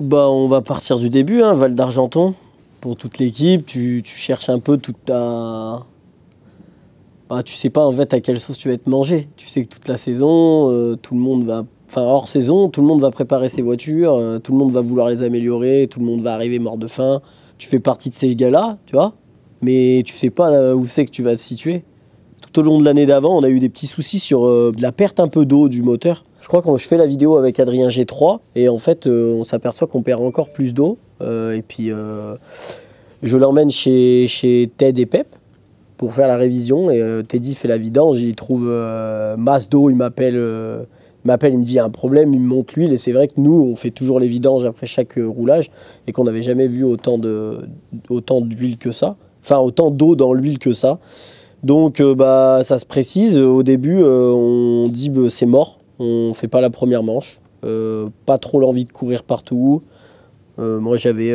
Bah, on va partir du début, hein, Val d'Argenton. Pour toute l'équipe, tu cherches un peu toute ta... Bah, tu sais pas en fait à quelle sauce tu vas être mangé. Tu sais que toute la saison, tout le monde va... Enfin, hors saison, tout le monde va préparer ses voitures, tout le monde va vouloir les améliorer, tout le monde va arriver mort de faim. Tu fais partie de ces gars-là, tu vois, mais tu sais pas où c'est que tu vas te situer. Tout au long de l'année d'avant, on a eu des petits soucis sur de la perte un peu d'eau du moteur. Je crois que je fais la vidéo avec Adrien G3 et en fait, on s'aperçoit qu'on perd encore plus d'eau. Et puis, je l'emmène chez Ted et Pep pour faire la révision et Teddy fait la vidange, il trouve masse d'eau, il m'appelle, il me dit il y a un problème, il me montre l'huile et c'est vrai que nous on fait toujours les vidanges après chaque roulage et qu'on n'avait jamais vu autant d'huile que ça, enfin autant d'eau dans l'huile que ça. Donc bah ça se précise, au début on dit bah, c'est mort, on fait pas la première manche, pas trop l'envie de courir partout. Moi j'avais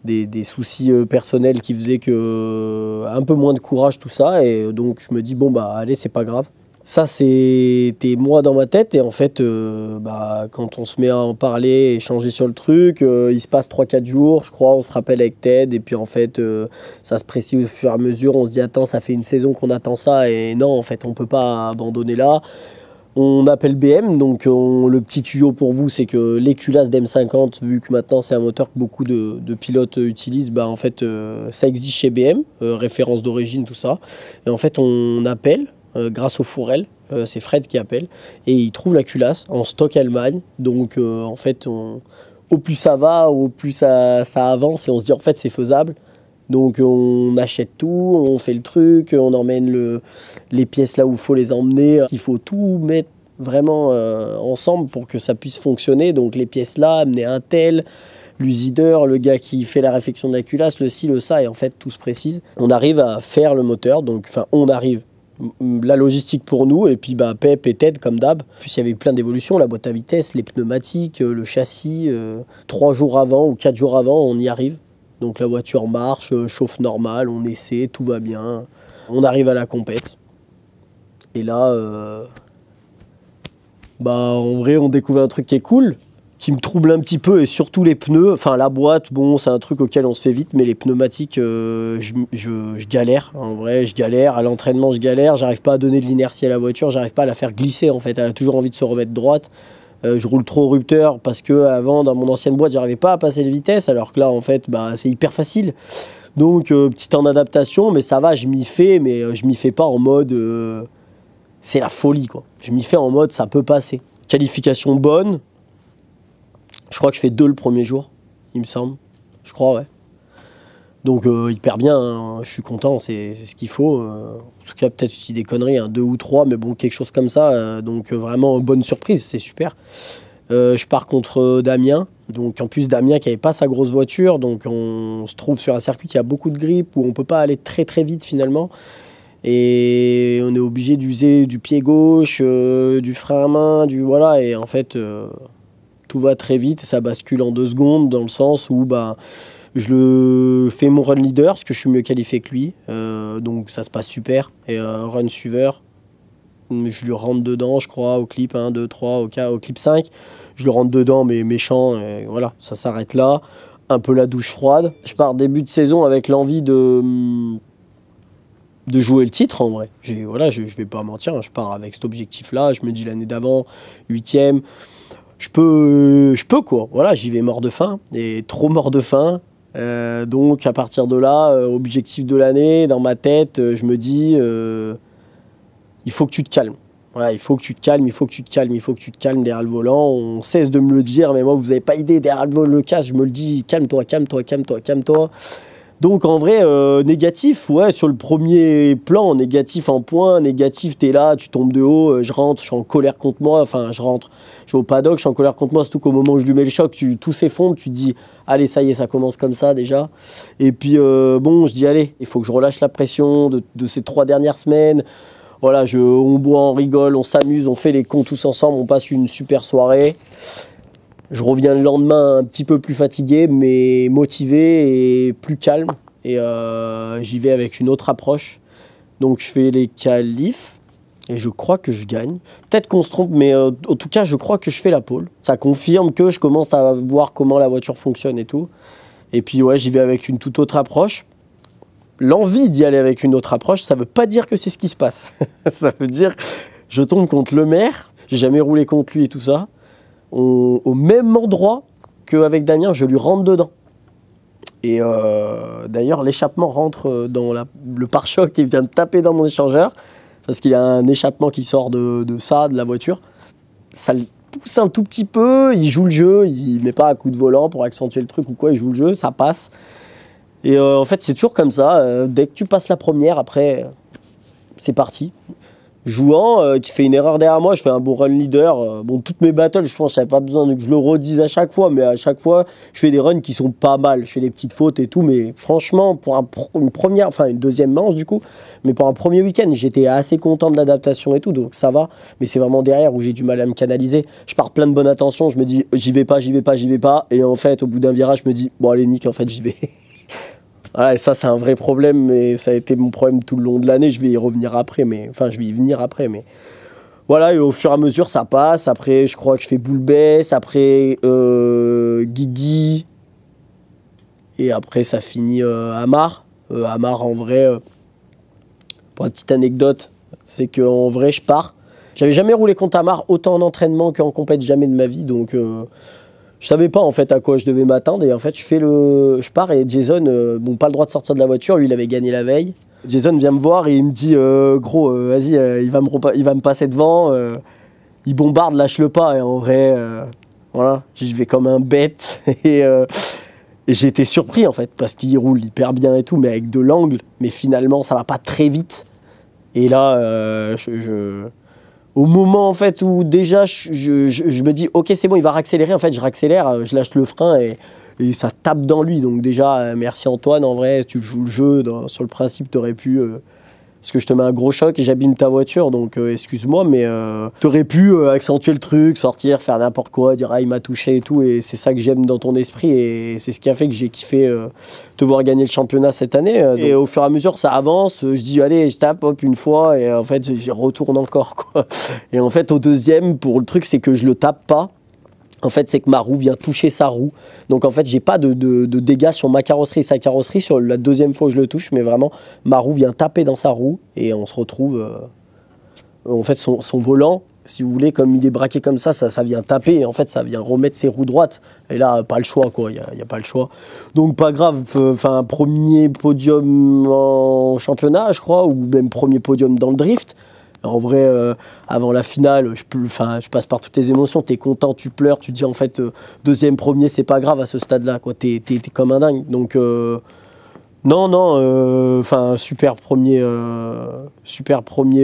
des soucis personnels qui faisaient que un peu moins de courage tout ça et donc je me dis bon bah allez c'est pas grave. Ça c'était moi dans ma tête et en fait bah, quand on se met à en parler, échanger sur le truc, il se passe 3-4 jours je crois, on se rappelle avec Ted et puis en fait ça se précise au fur et à mesure, on se dit attends ça fait une saison qu'on attend ça et non en fait on peut pas abandonner là. On appelle BM, donc le petit tuyau pour vous, c'est que les culasses d'M50, vu que maintenant c'est un moteur que beaucoup de pilotes utilisent, bah en fait ça existe chez BM, référence d'origine, tout ça. Et en fait on appelle grâce au fourrel, c'est Fred qui appelle, et il trouve la culasse en stock Allemagne. Donc en fait au plus ça va, au plus ça avance, et on se dit en fait c'est faisable. Donc on achète tout, on fait le truc, on emmène les pièces là où il faut les emmener. Il faut tout mettre vraiment ensemble pour que ça puisse fonctionner. Donc les pièces là, amener un tel, l'usideur, le gars qui fait la réfection de la culasse, le ci, le ça, et en fait tout se précise. On arrive à faire le moteur, donc enfin on arrive. La logistique pour nous, et puis bah, Pep et Ted comme d'hab. Puis il y avait plein d'évolutions, la boîte à vitesse, les pneumatiques, le châssis. 3 jours avant ou 4 jours avant, on y arrive. Donc la voiture marche, chauffe normal, on essaie, tout va bien. On arrive à la compète. Et là, bah en vrai, on découvre un truc qui est cool, qui me trouble un petit peu, et surtout les pneus. Enfin la boîte, bon, c'est un truc auquel on se fait vite, mais les pneumatiques, je galère. En vrai, je galère. À l'entraînement, je galère. J'arrive pas à donner de l'inertie à la voiture, j'arrive pas à la faire glisser en fait. Elle a toujours envie de se remettre droite. Je roule trop au rupteur parce que avant dans mon ancienne boîte j'arrivais pas à passer les vitesses alors que là en fait bah, c'est hyper facile. Donc petit temps d'adaptation mais ça va, je m'y fais mais je m'y fais pas en mode c'est la folie quoi. Je m'y fais en mode ça peut passer. Qualification bonne. Je crois que je fais 2 le premier jour, il me semble. Je crois ouais. Donc hyper bien, hein. Je suis content, c'est ce qu'il faut. En tout cas, peut-être je dis des conneries, hein, 2 ou 3, mais bon, quelque chose comme ça. Donc vraiment, bonne surprise, c'est super. Je pars contre Damien. Donc en plus, Damien qui n'avait pas sa grosse voiture. Donc on se trouve sur un circuit qui a beaucoup de grippe, où on ne peut pas aller très très vite finalement. Et on est obligé d'user du pied gauche, du frein à main, voilà. Et en fait, tout va très vite, ça bascule en 2 secondes, dans le sens où... bah, je le fais mon run leader, parce que je suis mieux qualifié que lui. Donc ça se passe super. Et run suiveur, je lui rentre dedans, je crois, au clip 1, 2, 3, au clip 5. Je le rentre dedans, mais méchant. Et voilà, ça s'arrête là. Un peu la douche froide. Je pars début de saison avec l'envie de jouer le titre, en vrai. Voilà, je vais pas mentir, hein, je pars avec cet objectif-là. Je me dis l'année d'avant, 8e. Je peux quoi. Voilà, j'y vais mort de faim. Et trop mort de faim. Donc à partir de là, objectif de l'année, dans ma tête, je me dis il faut que tu te calmes. Voilà, il faut que tu te calmes, il faut que tu te calmes, il faut que tu te calmes derrière le volant. On cesse de me le dire, mais moi vous n'avez pas idée, derrière le casque, je me le dis, calme-toi, calme-toi, calme-toi, calme-toi. Donc en vrai, négatif, ouais, sur le premier plan, négatif en point, négatif, t'es là, tu tombes de haut, je rentre, je suis en colère contre moi, enfin je rentre, je vais au paddock, je suis en colère contre moi, surtout qu'au moment où je lui mets le choc, tout s'effondre, tu te dis, allez ça y est, ça commence comme ça déjà. Et puis bon, je dis, allez, il faut que je relâche la pression de ces 3 dernières semaines. Voilà, on boit, on rigole, on s'amuse, on fait les cons tous ensemble, on passe une super soirée. Je reviens le lendemain un petit peu plus fatigué, mais motivé et plus calme. Et j'y vais avec une autre approche. Donc je fais les qualifs. Et je crois que je gagne. Peut-être qu'on se trompe, mais en tout cas, je crois que je fais la pole. Ça confirme que je commence à voir comment la voiture fonctionne et tout. Et puis ouais, j'y vais avec une toute autre approche. L'envie d'y aller avec une autre approche, ça veut pas dire que c'est ce qui se passe. Ça veut dire je tombe contre le maire, j'ai jamais roulé contre lui et tout ça. Au même endroit qu'avec Damien, je lui rentre dedans. Et d'ailleurs, l'échappement rentre dans le pare-choc et vient de taper dans mon échangeur. Parce qu'il y a un échappement qui sort de la voiture. Ça le pousse un tout petit peu, il joue le jeu, il met pas un coup de volant pour accentuer le truc ou quoi, il joue le jeu, ça passe. Et en fait, c'est toujours comme ça. Dès que tu passes la première, après, c'est parti. Jouant, qui fait une erreur derrière moi, je fais un bon run leader. Bon, toutes mes battles, je pense que j'avais pas besoin que je le redise à chaque fois, mais à chaque fois, je fais des runs qui sont pas mal. Je fais des petites fautes et tout, mais franchement, pour une deuxième manche du coup, mais pour un premier week-end, j'étais assez content de l'adaptation et tout, donc ça va. Mais c'est vraiment derrière où j'ai du mal à me canaliser. Je pars plein de bonne attention, je me dis, j'y vais pas, et en fait, au bout d'un virage, je me dis, bon allez, Nick, en fait, j'y vais. Ouais, ça, c'est un vrai problème, mais ça a été mon problème tout le long de l'année. Je vais y revenir après, je vais y venir après, mais voilà. Et au fur et à mesure, ça passe. Après, je crois que je fais boule baisse. Après, Guigui. Et après, ça finit Amar. Amar, en vrai, pour une petite anecdote, c'est qu'en vrai, je pars. J'avais jamais roulé contre Amar autant en entraînement qu'en compète, jamais de ma vie, donc. Je savais pas en fait à quoi je devais m'attendre et en fait je pars et Jason, bon pas le droit de sortir de la voiture, lui il avait gagné la veille. Jason vient me voir et il me dit gros vas-y il va me passer devant, il bombarde, lâche-le pas et en vrai voilà, je vais comme un bête et j'ai été surpris en fait parce qu'il roule hyper bien et tout mais avec de l'angle, mais finalement ça va pas très vite et là au moment en fait où déjà je me dis ok c'est bon il va raccélérer, en fait je raccélère, je lâche le frein et ça tape dans lui, donc déjà merci Antoine, en vrai tu joues le jeu, sur le principe t'aurais pu parce que je te mets un gros choc et j'abîme ta voiture, donc excuse-moi, mais t'aurais pu accentuer le truc, sortir, faire n'importe quoi, dire ah il m'a touché et tout, et c'est ça que j'aime dans ton esprit, et c'est ce qui a fait que j'ai kiffé te voir gagner le championnat cette année. Et au fur et à mesure ça avance, je dis allez je tape hop une fois, et en fait j'y retourne encore quoi. Et en fait au deuxième, pour le truc c'est que je le tape pas. En fait, c'est que ma roue vient toucher sa roue. Donc, en fait, j'ai pas de dégâts sur ma carrosserie et sa carrosserie sur la deuxième fois où je le touche. Mais vraiment, ma roue vient taper dans sa roue. Et on se retrouve... en fait, son volant, si vous voulez, comme il est braqué comme ça vient taper. Et en fait, ça vient remettre ses roues droites. Et là, pas le choix, quoi. Il n'y a pas le choix. Donc, pas grave. Enfin, premier podium en championnat, je crois. Ou même premier podium dans le drift. En vrai, avant la finale, je passe par toutes les émotions. T'es content, tu pleures, tu dis en fait deuxième, premier, c'est pas grave à ce stade-là, quoi. T'es comme un dingue. Donc super premier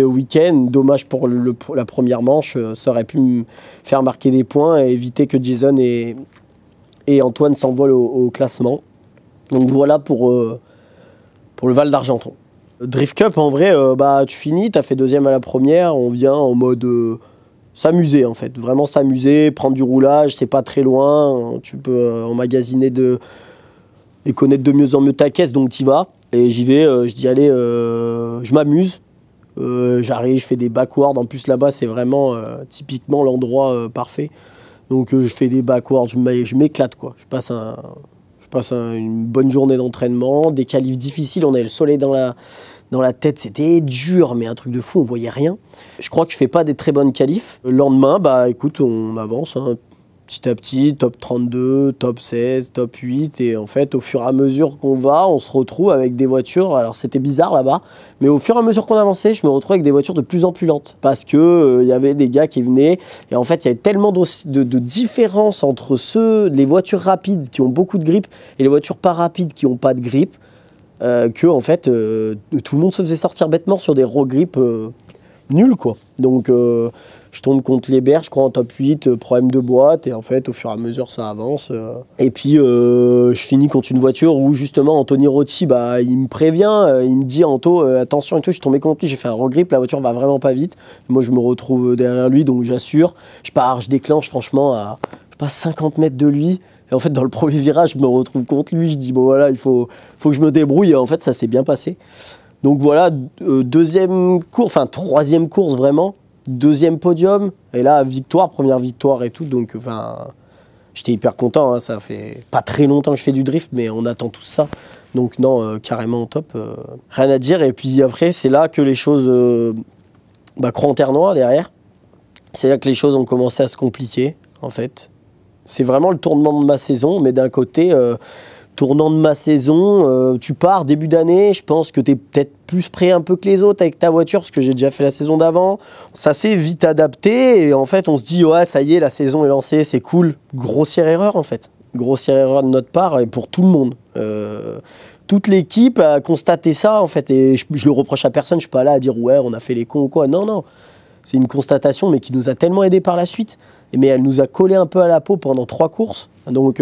week-end. Dommage pour la première manche. Ça aurait pu me faire marquer des points et éviter que Jason et Antoine s'envolent au classement. Donc voilà pour le Val d'Argenton. Drift Cup, en vrai, tu finis, t'as fait deuxième à la première, on vient en mode s'amuser en fait, vraiment s'amuser, prendre du roulage, c'est pas très loin, tu peux emmagasiner et connaître de mieux en mieux ta caisse, donc t'y vas. Et j'y vais, je dis allez, je m'amuse, j'arrive, je fais des backwards, en plus là-bas c'est vraiment typiquement l'endroit parfait. Donc je fais des backwards, je m'éclate quoi, je passe une bonne journée d'entraînement, des qualifs difficiles, on avait le soleil dans la tête, c'était dur, mais un truc de fou, on voyait rien. Je crois que je fais pas des très bonnes qualifs. Le lendemain, écoute, on avance, hein, petit à petit, top 32, top 16, top 8, et en fait, au fur et à mesure qu'on va, on se retrouve avec des voitures, alors c'était bizarre là-bas, mais au fur et à mesure qu'on avançait, je me retrouvais avec des voitures de plus en plus lentes, parce que y avait des gars qui venaient, et en fait, il y avait tellement de différences entre les voitures rapides qui ont beaucoup de grip, et les voitures pas rapides qui n'ont pas de grip, que en fait, tout le monde se faisait sortir bêtement sur des road grips nuls, quoi. Donc, je tourne contre les berges, je crois en top 8, problème de boîte, et en fait, au fur et à mesure, ça avance. Et puis, je finis contre une voiture où, justement, Anthony Rocci, il me prévient, il me dit, Anto, attention et tout, je suis tombé contre lui, j'ai fait un road grip, la voiture va vraiment pas vite. Et moi, je me retrouve derrière lui, donc j'assure. Je déclenche, franchement, à 50 mètres de lui. Et en fait, dans le premier virage, je me retrouve contre lui, je dis, bon voilà, il faut que je me débrouille, et en fait, ça s'est bien passé. Donc voilà, deuxième course, enfin troisième course vraiment, deuxième podium, et là victoire, première victoire et tout, donc enfin j'étais hyper content, hein, ça fait pas très longtemps que je fais du drift, mais on attend tous ça, donc non, carrément top, rien à dire, et puis après c'est là que les choses, Croix-en-Terre-Noire derrière, c'est là que les choses ont commencé à se compliquer en fait. C'est vraiment le tournant de ma saison, mais d'un côté... tournant de ma saison, tu pars début d'année, je pense que tu es peut-être plus prêt un peu que les autres avec ta voiture, parce que j'ai déjà fait la saison d'avant. Ça s'est vite adapté, et en fait on se dit, ouais ça y est, la saison est lancée, c'est cool. Grossière erreur en fait, grossière erreur de notre part, et pour tout le monde. Toute l'équipe a constaté ça en fait, et je le reproche à personne, je suis pas là à dire, ouais on a fait les cons ou quoi, non, non. C'est une constatation, mais qui nous a tellement aidé par la suite, mais elle nous a collé un peu à la peau pendant 3 courses, donc...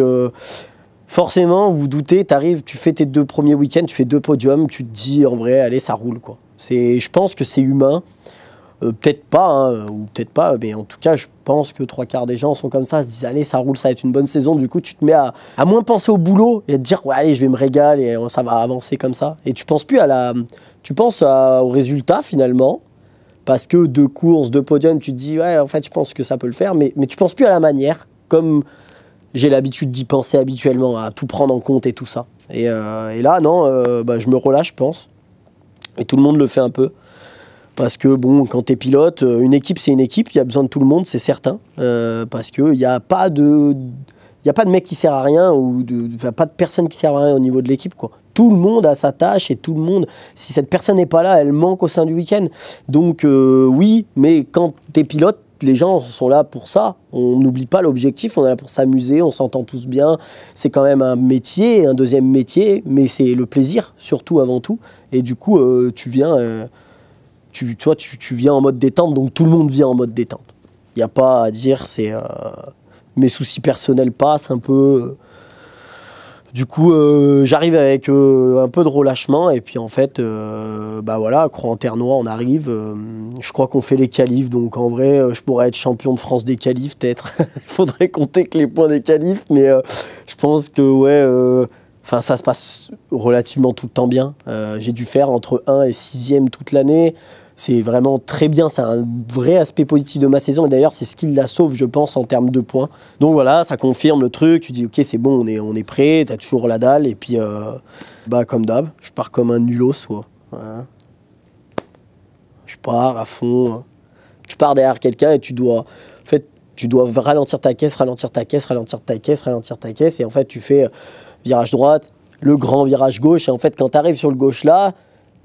forcément, vous doutez, t'arrives, tu fais tes 2 premiers week-ends, tu fais 2 podiums, tu te dis, en vrai, allez, ça roule, quoi. Je pense que c'est humain. Peut-être pas, hein, ou peut-être pas, mais en tout cas, je pense que 3/4 des gens sont comme ça, se disent, allez, ça roule, ça va être une bonne saison. Du coup, tu te mets à moins penser au boulot et à te dire, ouais, allez, je vais me régaler et ça va avancer comme ça. Et tu penses plus tu penses au résultat, finalement, parce que 2 courses, 2 podiums, tu te dis, ouais, en fait, je pense que ça peut le faire, mais tu penses plus à la manière, comme... J'ai l'habitude d'y penser habituellement, à tout prendre en compte et tout ça. Et là, non, je me relâche, je pense. Et tout le monde le fait un peu. Parce que, bon, quand tu es pilote, une équipe, c'est une équipe. Il y a besoin de tout le monde, c'est certain. Parce qu'il n'y a pas de... Il n'y a pas de mec qui sert à rien, pas de personne qui sert à rien au niveau de l'équipe, quoi. Tout le monde a sa tâche et tout le monde... Si cette personne n'est pas là, elle manque au sein du week-end. Donc, oui, mais quand tu es pilote, les gens sont là pour ça, on n'oublie pas l'objectif, on est là pour s'amuser, on s'entend tous bien, c'est quand même un métier, un deuxième métier, mais c'est le plaisir, surtout avant tout, et du coup, tu viens en mode détente, donc tout le monde vient en mode détente. Il n'y a pas à dire, mes soucis personnels passent un peu... Du coup, j'arrive avec un peu de relâchement et puis en fait, voilà, Croix-en-Terre-Noire, on arrive. Je crois qu'on fait les qualifs, donc en vrai, je pourrais être champion de France des qualifs peut-être. Il faudrait compter que les points des qualifs, mais je pense que ouais, ça se passe relativement tout le temps bien. J'ai dû faire entre 1 et 6e toute l'année. C'est vraiment très bien, c'est un vrai aspect positif de ma saison. Et d'ailleurs, c'est ce qui la sauve, je pense, en termes de points. Donc voilà, ça confirme le truc. Tu dis, ok, c'est bon, on est prêt, t'as toujours la dalle. Et puis, comme d'hab, je pars comme un nulos. Voilà. Je pars à fond. Tu pars derrière quelqu'un et tu dois ralentir ta caisse, ralentir ta caisse, ralentir ta caisse, ralentir ta caisse. Et en fait, tu fais virage droite, le grand virage gauche. Et en fait, quand tu arrives sur le gauche là,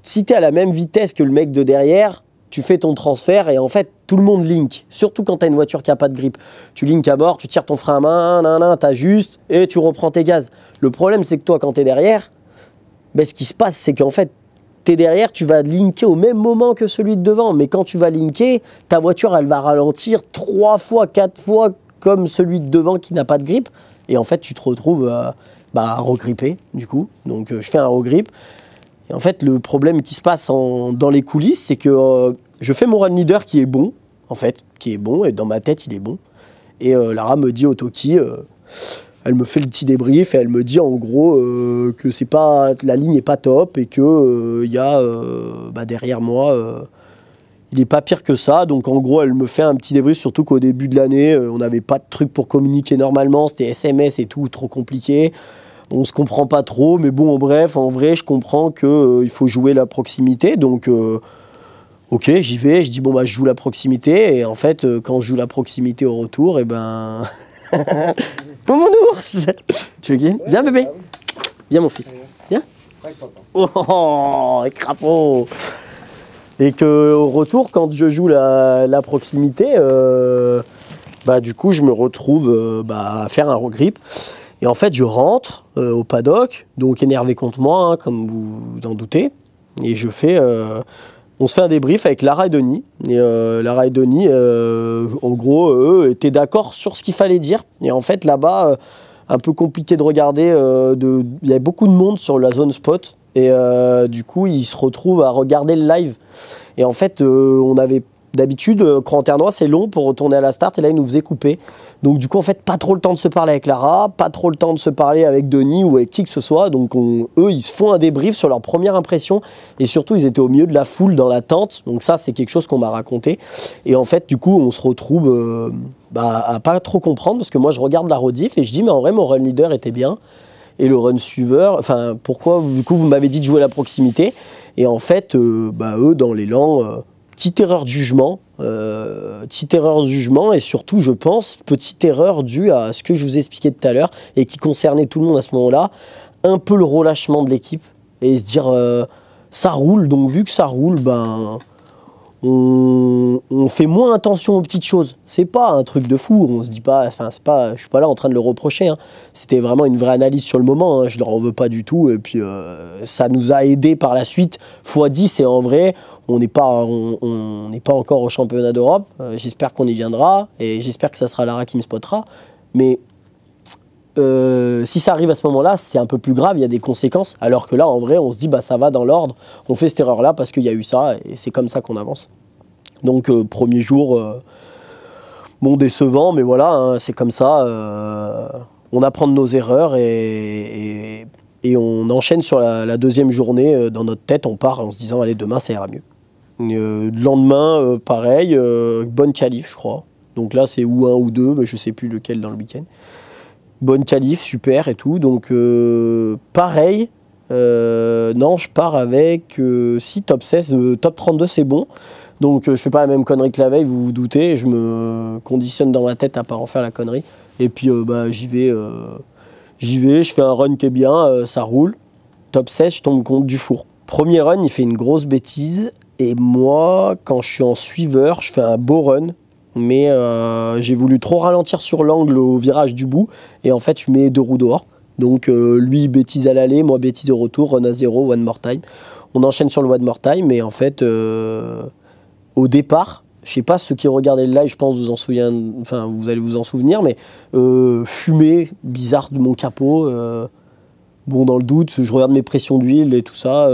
si tu es à la même vitesse que le mec de derrière, tu fais ton transfert et en fait, tout le monde link. Surtout quand tu as une voiture qui n'a pas de grip. Tu links à bord, tu tires ton frein à main, t'ajustes et tu reprends tes gaz. Le problème, c'est que toi, quand tu es derrière, ce qui se passe, c'est qu'en fait, tu es derrière, tu vas linker au même moment que celui de devant. Mais quand tu vas linker, ta voiture, elle va ralentir 3 fois, 4 fois comme celui de devant qui n'a pas de grip. Et en fait, tu te retrouves à regripper, du coup. Donc, je fais un regrip. Et en fait, le problème qui se passe dans les coulisses, c'est que je fais mon run leader qui est bon, et dans ma tête, il est bon. Et Lara me dit au Toki, elle me fait le petit débrief, et elle me dit en gros que la ligne n'est pas top, et que y a derrière moi, il n'est pas pire que ça. Donc en gros, elle me fait un petit débrief, surtout qu'au début de l'année, on n'avait pas de trucs pour communiquer normalement, c'était SMS et tout, trop compliqué. On se comprend pas trop, mais bon, bref, en vrai, je comprends qu'il faut jouer la proximité. Donc, ok, j'y vais. Je dis, je joue la proximité. Et en fait, quand je joue la proximité au retour, Bon, mon ours. Tu veux gagner? Viens, bébé. Viens, mon fils. Viens. Oh, crapaud. Et qu'au retour, quand je joue la proximité, du coup, je me retrouve à faire un regrip. Et en fait, je rentre au paddock, donc énervé contre moi, hein, comme vous en doutez. Et on se fait un débrief avec Lara et Denis. Et Lara et Denis, en gros, eux, étaient d'accord sur ce qu'il fallait dire. Et en fait, là-bas, un peu compliqué de regarder. Il y avait beaucoup de monde sur la zone spot. Et du coup, ils se retrouvent à regarder le live. Et en fait, il D'habitude, Cran-Ternois, c'est long pour retourner à la start et là, ils nous faisaient couper. Donc du coup, en fait, pas trop le temps de se parler avec Lara, pas trop le temps de se parler avec Denis ou avec qui que ce soit. Donc eux, ils se font un débrief sur leur première impression et surtout, ils étaient au milieu de la foule dans la tente. Donc ça, c'est quelque chose qu'on m'a raconté. Et en fait, du coup, on se retrouve à pas trop comprendre parce que moi, je regarde la rediff et je dis, mais en vrai, mon run leader était bien. Et le run suiveur, enfin, pourquoi, du coup, vous m'avez dit de jouer à la proximité. Et en fait, eux, dans l'élan... petite erreur de jugement et surtout, je pense, petite erreur due à ce que je vous ai expliqué tout à l'heure et qui concernait tout le monde à ce moment-là, un peu le relâchement de l'équipe et se dire ça roule, donc vu que ça roule, on fait moins attention aux petites choses. C'est pas un truc de fou, on se dit pas, je suis pas là en train de le reprocher, hein. C'était vraiment une vraie analyse sur le moment, hein. Je leur en veux pas du tout et puis ça nous a aidé par la suite x10 et en vrai on n'est pas encore au championnat d'Europe. J'espère qu'on y viendra et j'espère que ça sera Lara qui me spottera, mais si ça arrive à ce moment-là, c'est un peu plus grave, il y a des conséquences. Alors que là, en vrai, on se dit, ça va dans l'ordre. On fait cette erreur-là parce qu'il y a eu ça et c'est comme ça qu'on avance. Donc, premier jour, décevant, mais voilà, hein, c'est comme ça. On apprend de nos erreurs et on enchaîne sur la deuxième journée. Dans notre tête, on part en se disant, allez, demain, ça ira mieux. Le lendemain, pareil, bonne qualif, je crois. Donc là, c'est ou 1 ou 2, je ne sais plus lequel dans le week-end. Bonne qualif, super et tout. Donc, pareil. Non, je pars avec si top 16, top 32, c'est bon. Donc, je fais pas la même connerie que la veille, vous vous doutez. Je me conditionne dans ma tête à pas en faire la connerie. Et puis, j'y vais, je fais un run qui est bien, ça roule. Top 16, je tombe contre Dufour. Premier run, il fait une grosse bêtise. Et moi, quand je suis en suiveur, je fais un beau run. Mais j'ai voulu trop ralentir sur l'angle au virage du bout. Et en fait, je mets 2 roues dehors. Donc lui, bêtise à l'aller, moi, bêtise au retour, run à 0, one more time. On enchaîne sur le one more time. Mais en fait, au départ, je sais pas, ceux qui regardaient le live, je pense vous allez vous en souvenir, mais fumée bizarre de mon capot. Dans le doute, je regarde mes pressions d'huile et tout ça.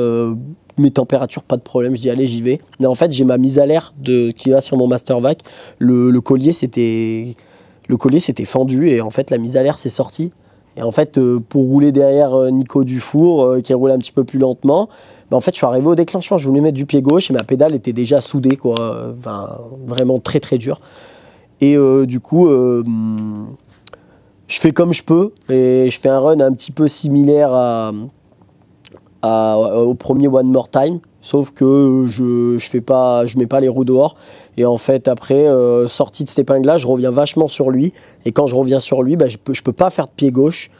Mes températures, pas de problème, je dis allez, j'y vais. Mais en fait, j'ai ma mise à l'air qui va sur mon Master Vac. Le collier s'était fendu et en fait, la mise à l'air s'est sortie. Et en fait, pour rouler derrière Nico Dufour, qui roule un petit peu plus lentement, en fait, je suis arrivé au déclenchement, je voulais mettre du pied gauche et ma pédale était déjà soudée, quoi. Vraiment très très dur. Et du coup, je fais comme je peux et je fais un run un petit peu similaire au premier One More Time, sauf que je mets pas les roues dehors et en fait après sortie de cette épingle là je reviens vachement sur lui et quand je reviens sur lui je peux pas faire de pied gauche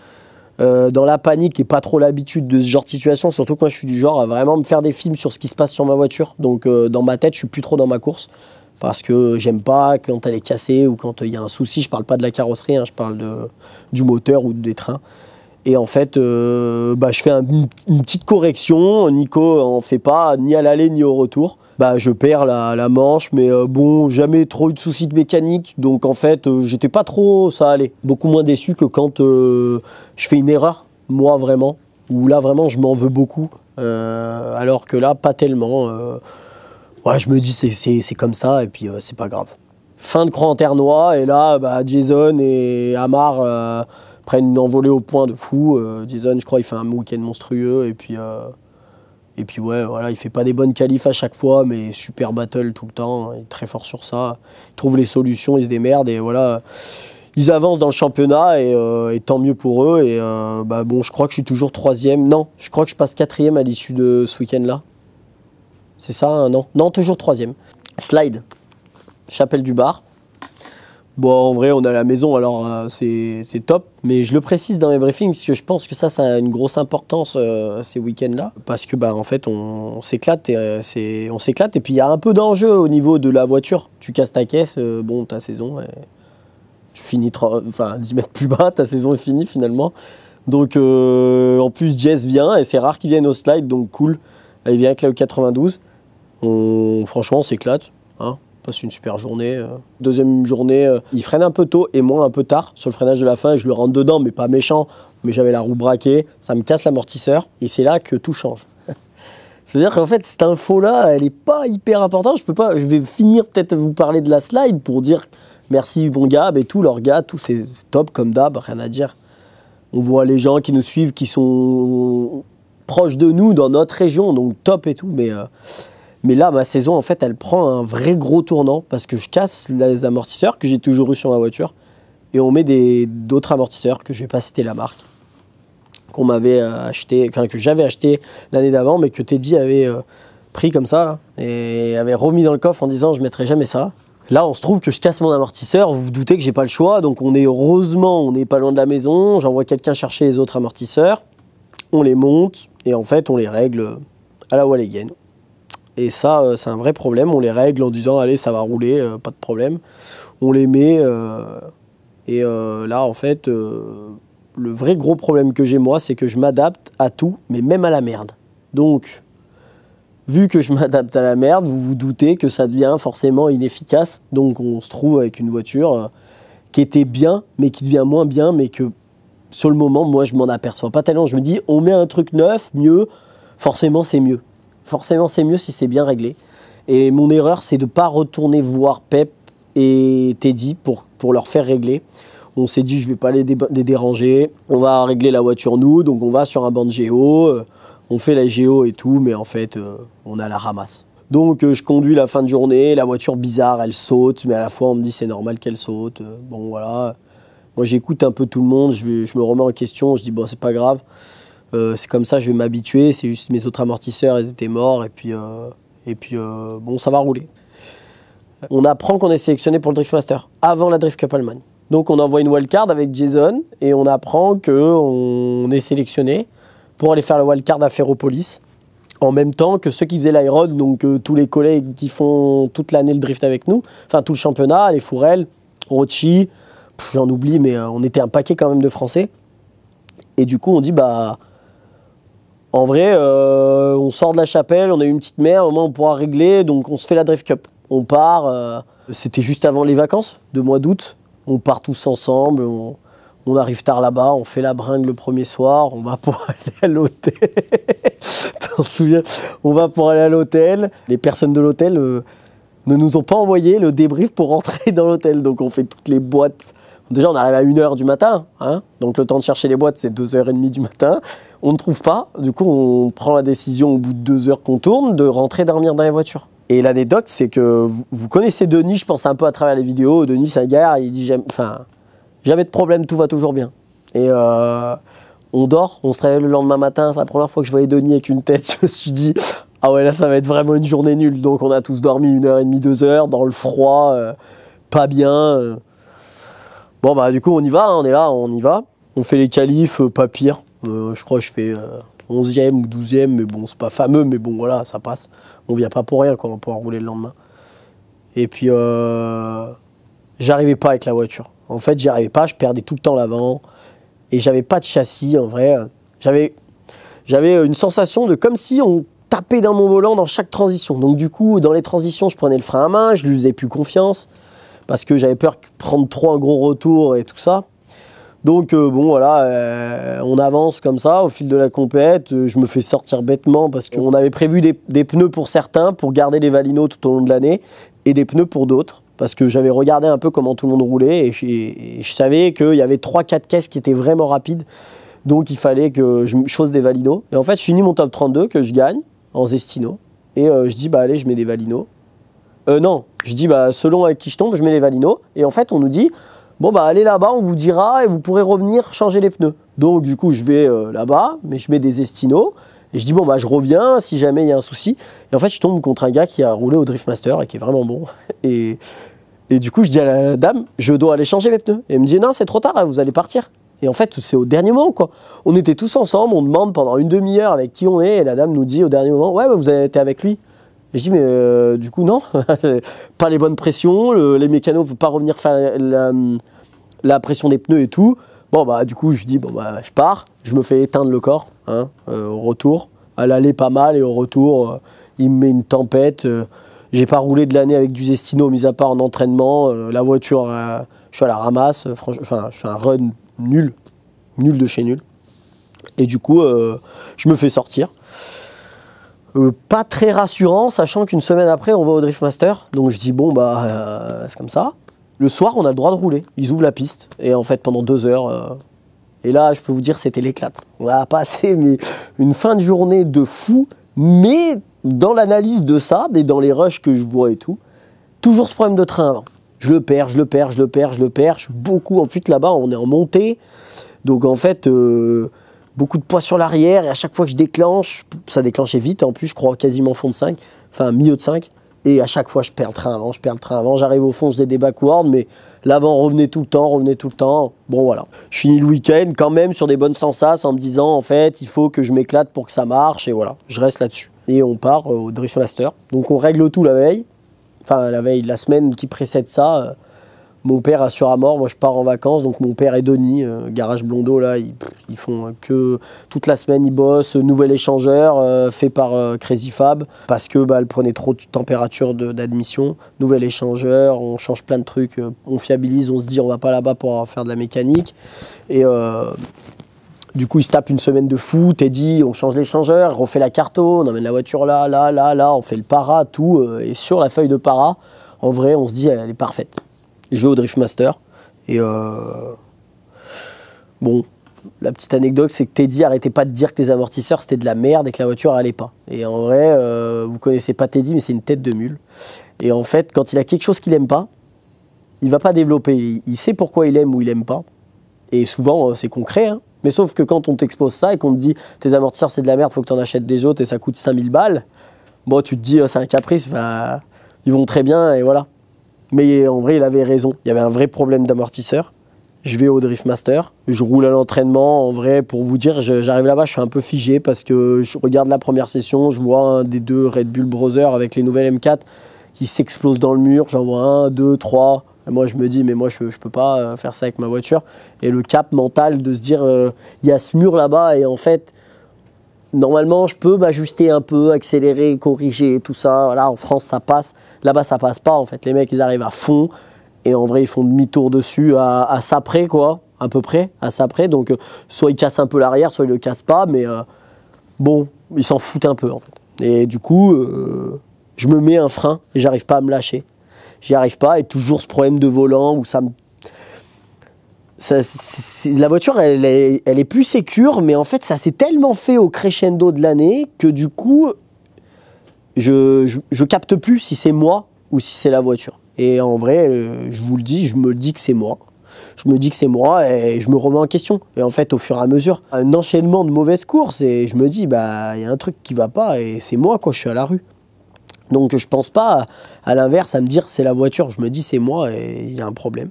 dans la panique et pas trop l'habitude de ce genre de situation, surtout que moi je suis du genre à vraiment me faire des films sur ce qui se passe sur ma voiture, donc dans ma tête je suis plus trop dans ma course parce que j'aime pas quand elle est cassée ou quand il y a un souci. Je parle pas de la carrosserie, hein, je parle du moteur ou des trains. Et en fait, je fais une petite correction. Nico en fait pas, ni à l'aller ni au retour. Je perds la manche, mais jamais trop eu de soucis de mécanique. Donc en fait, j'étais pas trop, ça allait. Beaucoup moins déçu que quand je fais une erreur, moi vraiment. Où là vraiment, je m'en veux beaucoup. Alors que là, pas tellement. Je me dis c'est comme ça et puis c'est pas grave. Fin de Cran-Ternois et là, Jason et Amar prennent une envolée au point de fou. Jason, je crois, il fait un week-end monstrueux. Et puis il fait pas des bonnes qualifs à chaque fois, mais super battle tout le temps. Il est très fort sur ça. Il trouve les solutions, il se démerde. Et voilà, ils avancent dans le championnat et tant mieux pour eux. Et je crois que je suis toujours 3e. Non, je crois que je passe 4e à l'issue de ce week-end-là. C'est ça, hein, non? Non, toujours 3e. Slide. Chapelle du Bar. En vrai, on est à la maison, alors c'est top. Mais je le précise dans mes briefings, parce que je pense que ça a une grosse importance ces week-ends-là. Parce que, en fait, on s'éclate. Et puis, il y a un peu d'enjeu au niveau de la voiture. Tu casses ta caisse, ta saison, tu finis 10 mètres plus bas, ta saison est finie finalement. Donc, en plus, Jess vient, et c'est rare qu'il vienne au slide, donc cool. Il vient avec la E92. Franchement, on s'éclate. Hein. Passe une super journée. Deuxième journée, il freine un peu tôt et moi un peu tard sur le freinage de la fin. Je le rentre dedans, mais pas méchant. Mais j'avais la roue braquée, ça me casse l'amortisseur. Et c'est là que tout change. C'est-à-dire qu'en fait, cette info-là, elle n'est pas hyper importante. Je vais finir peut-être vous parler de la slide pour dire merci bon Gab et tout, leur gars, tout c'est top comme d'hab, rien à dire. On voit les gens qui nous suivent, qui sont proches de nous dans notre région, donc top et tout. Mais là, ma saison, en fait, elle prend un vrai gros tournant parce que je casse les amortisseurs que j'ai toujours eu sur ma voiture et on met d'autres amortisseurs que je ne vais pas citer la marque, qu'on m'avait acheté, enfin que j'avais acheté l'année d'avant, mais que Teddy avait pris comme ça là, et avait remis dans le coffre en disant je ne mettrai jamais ça. Là, on se trouve que je casse mon amortisseur, vous vous doutez que j'ai pas le choix, donc heureusement, on n'est pas loin de la maison, j'envoie quelqu'un chercher les autres amortisseurs, on les monte, et en fait, on les règle à la Walligen. Et ça, c'est un vrai problème, on les règle en disant, allez, ça va rouler, pas de problème. On les met, et là, en fait, le vrai gros problème que j'ai, moi, c'est que je m'adapte à tout, mais même à la merde. Donc, vu que je m'adapte à la merde, vous vous doutez que ça devient forcément inefficace. Donc on se trouve avec une voiture qui était bien, mais qui devient moins bien, mais que sur le moment, moi, je m'en aperçois pas tellement. Je me dis, on met un truc neuf, mieux, forcément c'est mieux. Forcément c'est mieux si c'est bien réglé. Et mon erreur, c'est de ne pas retourner voir Pep et Teddy pour leur faire régler. On s'est dit, je ne vais pas les déranger, on va régler la voiture nous, donc on va sur un banc de géo. On fait la géo et tout, mais en fait, on a la ramasse. Donc, je conduis la fin de journée, la voiture bizarre, elle saute, mais à la fois, on me dit c'est normal qu'elle saute. Bon, voilà. Moi, j'écoute un peu tout le monde, je me remets en question, je dis bon, c'est pas grave. C'est comme ça, je vais m'habituer. C'est juste mes autres amortisseurs, ils étaient morts, et puis bon, ça va rouler. On apprend qu'on est sélectionné pour le Drift Master, avant la Drift Cup Allemagne. Donc, on envoie une wildcard avec Jason, et on apprend qu'on est sélectionné pour aller faire le wildcard à Ferropolis, en même temps que ceux qui faisaient l'Airod, donc tous les collègues qui font toute l'année le drift avec nous, enfin tout le championnat, les Fourelles, Rochi, j'en oublie, mais on était un paquet quand même de Français. Et du coup, on dit, bah, en vrai, on sort de la chapelle, on a eu une petite mer, au moins on pourra régler, donc on se fait la Drift Cup. On part, c'était juste avant les vacances, de mois d'août, on part tous ensemble, on arrive tard là-bas, on fait la bringue le premier soir, on va pour aller à l'hôtel. T'en souviens? On va pour aller à l'hôtel. Les personnes de l'hôtel ne nous ont pas envoyé le débrief pour rentrer dans l'hôtel. Donc on fait toutes les boîtes. Déjà, on arrive à 1h du matin. Hein, donc le temps de chercher les boîtes, c'est 2h30 du matin. On ne trouve pas. Du coup, on prend la décision au bout de 2 heures qu'on tourne de rentrer dormir dans les voitures. Et l'anecdote, c'est que vous connaissez Denis, je pense un peu à travers les vidéos. Denis, c'est un gars, il dit jamais de problème, tout va toujours bien. Et on dort, on se réveille le lendemain matin. C'est la première fois que je voyais Denis avec une tête. Je me suis dit, ah ouais, là, ça va être vraiment une journée nulle. Donc, on a tous dormi 1h30, 2 heures, dans le froid, pas bien. Bon, bah, du coup, on y va, hein, on est là, on y va. On fait les qualifs, pas pire. Je crois que je fais 11e ou 12e, mais bon, c'est pas fameux, mais bon, voilà, ça passe. On vient pas pour rien, quoi, on va pouvoir rouler le lendemain. Et puis, j'arrivais pas avec la voiture. En fait, j'y arrivais pas, je perdais tout le temps l'avant. Et j'avais pas de châssis, en vrai. J'avais une sensation de comme si on tapait dans mon volant dans chaque transition. Donc du coup, dans les transitions, je prenais le frein à main, je lui faisais plus confiance. Parce que j'avais peur de prendre trop un gros retour et tout ça. Donc bon, voilà, on avance comme ça au fil de la compète. Je me fais sortir bêtement parce qu'on avait prévu des pneus pour certains, pour garder les Valino tout au long de l'année, et des pneus pour d'autres. Parce que j'avais regardé un peu comment tout le monde roulait et je savais qu'il y avait 3-4 caisses qui étaient vraiment rapides. Donc il fallait que je chose des Valino. Et en fait, je finis mon top 32 que je gagne en Zestino. Et je dis, bah allez, je mets des Valino. Non, je dis, bah selon avec qui je tombe, je mets les Valino. Et en fait, on nous dit, bon, bah allez là-bas, on vous dira et vous pourrez revenir changer les pneus. Donc du coup, je vais là-bas, mais je mets des Zestino. Et je dis, bon, bah je reviens si jamais il y a un souci. Et en fait, je tombe contre un gars qui a roulé au Drift Master et qui est vraiment bon. Et du coup, je dis à la dame, je dois aller changer mes pneus. Et elle me dit, non, c'est trop tard, vous allez partir. Et en fait, c'est au dernier moment, quoi. On était tous ensemble, on demande pendant une demi-heure avec qui on est, et la dame nous dit au dernier moment, ouais, vous avez été avec lui. Et je dis, mais du coup, non, pas les bonnes pressions, les mécanos ne veulent pas revenir faire la pression des pneus et tout. Bon, bah, du coup, je dis, bon, bah, je pars, je me fais éteindre le corps, hein, au retour. À l'aller pas mal, et au retour, il me met une tempête. J'ai pas roulé de l'année avec du Zestino, mis à part en entraînement. La voiture, je suis à la ramasse. Enfin, je fais un run nul de chez nul. Et du coup, je me fais sortir. Pas très rassurant, sachant qu'une semaine après, on va au Driftmaster. Donc je dis, bon, c'est comme ça. Le soir, on a le droit de rouler. Ils ouvrent la piste. Et en fait, pendant 2 heures... Et là, je peux vous dire, c'était l'éclate. On a passé une fin de journée de fou. Mais dans l'analyse de ça, et dans les rushs que je vois et tout, toujours ce problème de train avant. Je le perds. Je suis beaucoup... En fait, là-bas, on est en montée. Donc en fait... beaucoup de poids sur l'arrière et à chaque fois que je déclenche, ça déclenchait vite en plus, je crois quasiment fond de 5, enfin milieu de 5. Et à chaque fois, je perds le train avant, j'arrive au fond, je faisais des backwards, mais l'avant revenait tout le temps. Bon voilà. Je finis le week-end quand même sur des bonnes sensations en me disant en fait, il faut que je m'éclate pour que ça marche et voilà, je reste là-dessus. Et on part au Driftmaster. Donc on règle tout la veille, la semaine qui précède ça. Mon père assure à mort, moi je pars en vacances, donc mon père et Denis, garage Blondeau, là, ils font que toute la semaine, ils bossent, nouvel échangeur fait par Crazy Fab, parce que elle prenait trop de température d'admission, nouvel échangeur, on change plein de trucs, on fiabilise, on se dit on va pas là-bas pour faire de la mécanique, et du coup ils se tapent une semaine de fou, Teddy, on change l'échangeur, on refait la carto, on emmène la voiture là, on fait le para, tout, et sur la feuille de para, en vrai on se dit elle est parfaite. Je vais au Driftmaster et bon, la petite anecdote c'est que Teddy arrêtait pas de dire que les amortisseurs c'était de la merde et que la voiture allait pas. Et en vrai, vous connaissez pas Teddy mais c'est une tête de mule. Et en fait, quand il a quelque chose qu'il aime pas, il va pas développer. Il sait pourquoi il aime ou il aime pas. Et souvent c'est concret, hein. Mais sauf que quand on t'expose ça et qu'on te dit tes amortisseurs c'est de la merde, faut que tu en achètes des autres et ça coûte 5000 balles, bon tu te dis c'est un caprice, ils vont très bien et voilà. Mais en vrai, il avait raison. Il y avait un vrai problème d'amortisseur. Je vais au Driftmaster. Je roule à l'entraînement. En vrai, pour vous dire, j'arrive là-bas, je suis un peu figé parce que je regarde la première session. Je vois un des 2 Red Bull Brother avec les nouvelles M4 qui s'explosent dans le mur. J'en vois 1, 2, 3. Et moi, je me dis, mais moi, je peux pas faire ça avec ma voiture. Et le cap mental de se dire, il y a ce mur là-bas et en fait... Normalement, je peux m'ajuster un peu, accélérer, corriger, tout ça. Là, en France, ça passe. Là-bas, ça passe pas. En fait, les mecs, ils arrivent à fond. Et en vrai, ils font demi-tour dessus à ça près, quoi. À peu près, à ça près. Donc, soit ils cassent un peu l'arrière, soit ils le cassent pas. Mais bon, ils s'en foutent un peu, en fait. Et du coup, je me mets un frein et j'arrive pas à me lâcher. J'y arrive pas. Et toujours ce problème de volant où ça me... la voiture, elle est plus sécure, mais en fait, ça s'est tellement fait au crescendo de l'année que du coup, je capte plus si c'est moi ou si c'est la voiture. Et en vrai, je vous le dis, je me le dis que c'est moi. Je me dis que c'est moi et je me remets en question. Et en fait, au fur et à mesure, un enchaînement de mauvaises courses et je me dis, il y a un truc qui va pas et c'est moi quand je suis à la rue. Donc, je pense pas à l'inverse, à me dire c'est la voiture. Je me dis c'est moi et il y a un problème.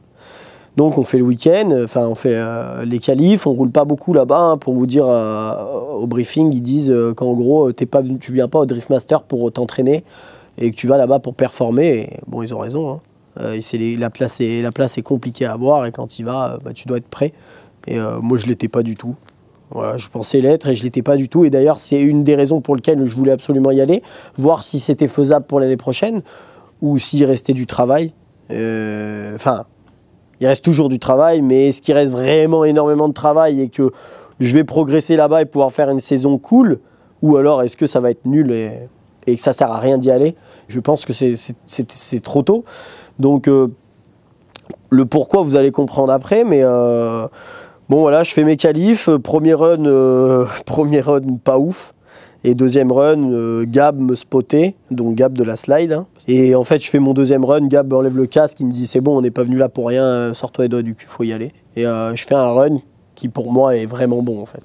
Donc on fait le week-end, on fait les qualifs, on roule pas beaucoup là-bas, hein, pour vous dire, au briefing, ils disent qu'en gros, tu viens pas au Driftmaster pour t'entraîner et que tu vas là-bas pour performer. Et, bon, ils ont raison, hein. La place est compliquée à avoir et quand tu y vas, tu dois être prêt. Et moi, je l'étais pas du tout. Voilà, je pensais l'être et je l'étais pas du tout. Et d'ailleurs, c'est une des raisons pour lesquelles je voulais absolument y aller, voir si c'était faisable pour l'année prochaine ou s'il restait du travail. Il reste toujours du travail, mais est-ce qu'il reste vraiment énormément de travail et que je vais progresser là-bas et pouvoir faire une saison cool? Ou alors est-ce que ça va être nul et que ça sert à rien d'y aller? Je pense que c'est trop tôt. Donc le pourquoi vous allez comprendre après, mais bon voilà, je fais mes qualifs. Premier run pas ouf. Et deuxième run, Gab me spottait, donc Gab de la slide. Hein. Et en fait, je fais mon deuxième run, Gab enlève le casque, il me dit c'est bon, on n'est pas venu là pour rien, sors-toi les doigts du cul, faut y aller. Et je fais un run qui pour moi est vraiment bon en fait.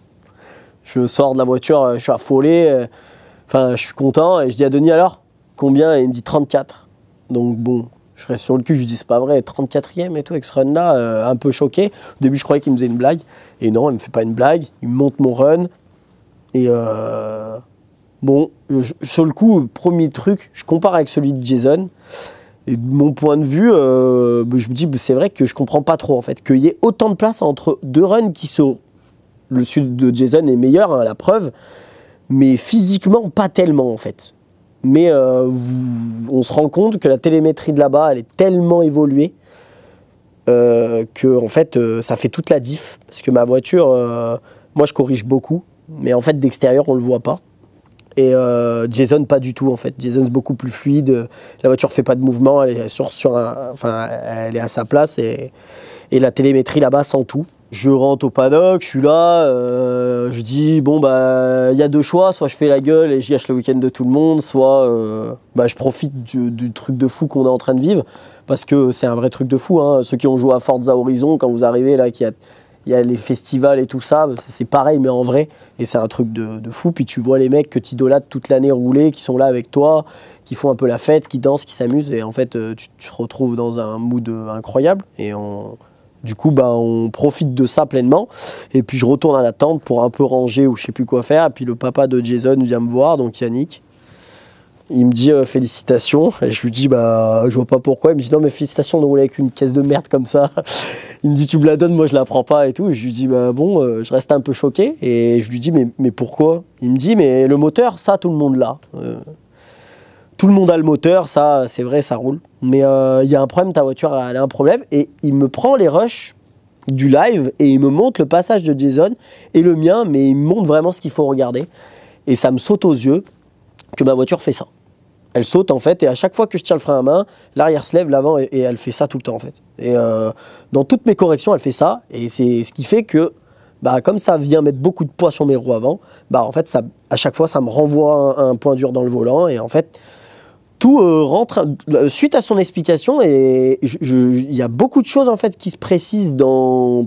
Je sors de la voiture, je suis affolé, je suis content et je dis à Denis alors, combien? Et il me dit 34. Donc bon, je reste sur le cul, je lui dis c'est pas vrai, 34e et tout avec ce run là, un peu choqué. Au début, je croyais qu'il me faisait une blague. Et non, il me fait pas une blague, il me monte mon run. Et bon, sur le coup, premier truc, je compare avec celui de Jason. Et de mon point de vue, je me dis, c'est vrai que je comprends pas trop en fait. Qu'il y ait autant de place entre 2 runs qui sont... Le sud de Jason est meilleur, hein, la preuve. Mais physiquement, pas tellement en fait. Mais on se rend compte que la télémétrie de là-bas, elle est tellement évoluée que en fait, ça fait toute la diff. Parce que ma voiture, moi je corrige beaucoup. Mais en fait, d'extérieur, on ne le voit pas. Et Jason, pas du tout en fait. Jason, c'est beaucoup plus fluide. La voiture fait pas de mouvement, elle est, elle est à sa place et la télémétrie là-bas sent tout. Je rentre au paddock, je suis là, je dis bon bah il y a deux choix, soit je fais la gueule et je gâche le week-end de tout le monde, soit bah, je profite du truc de fou qu'on est en train de vivre, parce que c'est un vrai truc de fou, hein. Ceux qui ont joué à Forza Horizon, quand vous arrivez là, il y a les festivals et tout ça, c'est pareil mais en vrai, et c'est un truc de fou. Puis tu vois les mecs que tu idolâtres toute l'année rouler, qui sont là avec toi, qui font un peu la fête, qui dansent, qui s'amusent, et en fait tu te retrouves dans un mood incroyable, et du coup, bah, on profite de ça pleinement. Et puis, je retourne à la tente pour un peu ranger ou je sais plus quoi faire. Et puis, le papa de Jason vient me voir, donc Yannick. Il me dit félicitations. Et je lui dis, bah, je vois pas pourquoi. Il me dit, non, mais félicitations de rouler avec une caisse de merde comme ça. Il me dit, tu me la donnes, moi, je la prends pas et tout. Et je lui dis, bah, bon, je reste un peu choqué. Et je lui dis, mais pourquoi? Il me dit, mais le moteur, ça, tout le monde l'a. Tout le monde a le moteur, ça, c'est vrai, ça roule. Mais il y a un problème, ta voiture, elle a un problème. Et il me prend les rushs du live et il me montre le passage de Jason et le mien, mais il me montre vraiment ce qu'il faut regarder. Et ça me saute aux yeux que ma voiture fait ça. Elle saute, en fait, et à chaque fois que je tiens le frein à main, l'arrière se lève, l'avant, et elle fait ça tout le temps, en fait. Et dans toutes mes corrections, elle fait ça. Et c'est ce qui fait que, bah, comme ça vient mettre beaucoup de poids sur mes roues avant, bah, en fait, ça, à chaque fois, ça me renvoie un point dur dans le volant. Et en fait, tout rentre suite à son explication, et il y a beaucoup de choses en fait qui se précisent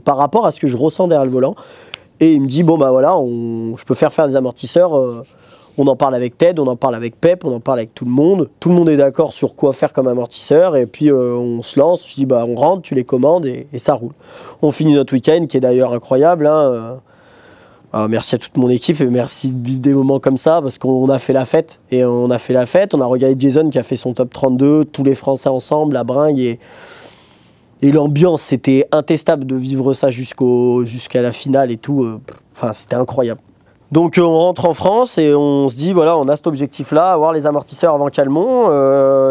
par rapport à ce que je ressens derrière le volant. Et il me dit bon bah voilà, je peux faire des amortisseurs. On en parle avec Ted, on en parle avec Pep, on en parle avec tout le monde. Tout le monde est d'accord sur quoi faire comme amortisseur, et puis on se lance. Je dis bah on rentre, tu les commandes et ça roule. On finit notre week-end qui est d'ailleurs incroyable, hein. Merci à toute mon équipe et merci de vivre des moments comme ça, parce qu'on a fait la fête. Et on a fait la fête, on a regardé Jason qui a fait son top 32, tous les Français ensemble, la bringue, et l'ambiance, c'était intestable de vivre ça jusqu'à la finale et tout. Enfin, c'était incroyable. Donc on rentre en France et on se dit, voilà, on a cet objectif-là, avoir les amortisseurs avant Calmont,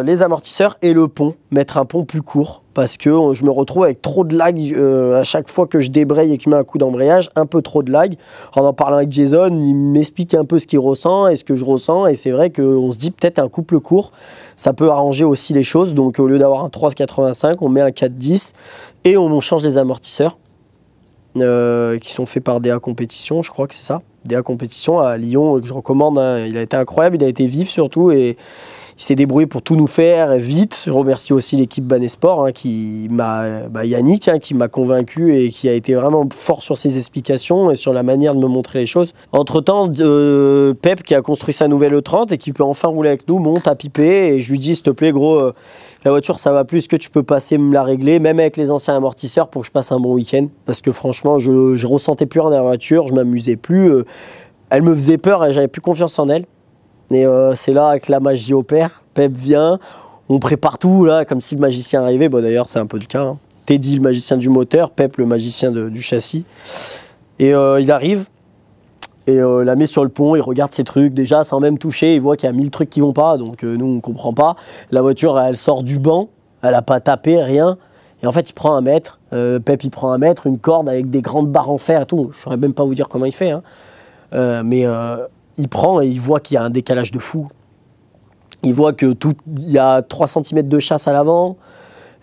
les amortisseurs et le pont, mettre un pont plus court, parce que je me retrouve avec trop de lag à chaque fois que je débraye et que je mets un coup d'embrayage, un peu trop de lag. En parlant avec Jason, il m'explique un peu ce qu'il ressent et ce que je ressens, et c'est vrai qu'on se dit peut-être un couple court, ça peut arranger aussi les choses. Donc au lieu d'avoir un 3,85, on met un 4,10 et on change les amortisseurs. Qui sont faits par DA Compétition, je crois que c'est ça. DA Compétition à Lyon, que je recommande, hein. Il a été incroyable, il a été vif surtout, et il s'est débrouillé pour tout nous faire vite. Je remercie aussi l'équipe Banesport, hein, Yannick, hein, qui m'a convaincu et qui a été vraiment fort sur ses explications et sur la manière de me montrer les choses. Entre-temps, Pep, qui a construit sa nouvelle E30 et qui peut enfin rouler avec nous, monte à piper, et je lui dis, s'il te plaît gros, la voiture ça va plus, est-ce que tu peux passer me la régler, même avec les anciens amortisseurs, pour que je passe un bon week-end, parce que franchement je ressentais plus rien dans la voiture, je m'amusais plus, elle me faisait peur et j'avais plus confiance en elle. Et c'est là que la magie opère. Pep vient, on prépare tout là, comme si le magicien arrivait. Bon, d'ailleurs, c'est un peu le cas, hein. Teddy, le magicien du moteur, Pep, le magicien du châssis. Et il arrive, et la met sur le pont, il regarde ses trucs, déjà sans même toucher, il voit qu'il y a 1000 trucs qui vont pas, donc nous on comprend pas. La voiture, elle sort du banc, elle a pas tapé, rien. Et en fait, il prend un mètre, Pep il prend un mètre, une corde avec des grandes barres en fer et tout. Je saurais même pas vous dire comment il fait, hein. Il prend et il voit qu'il y a un décalage de fou. Il voit qu'il y a 3 cm de chasse à l'avant,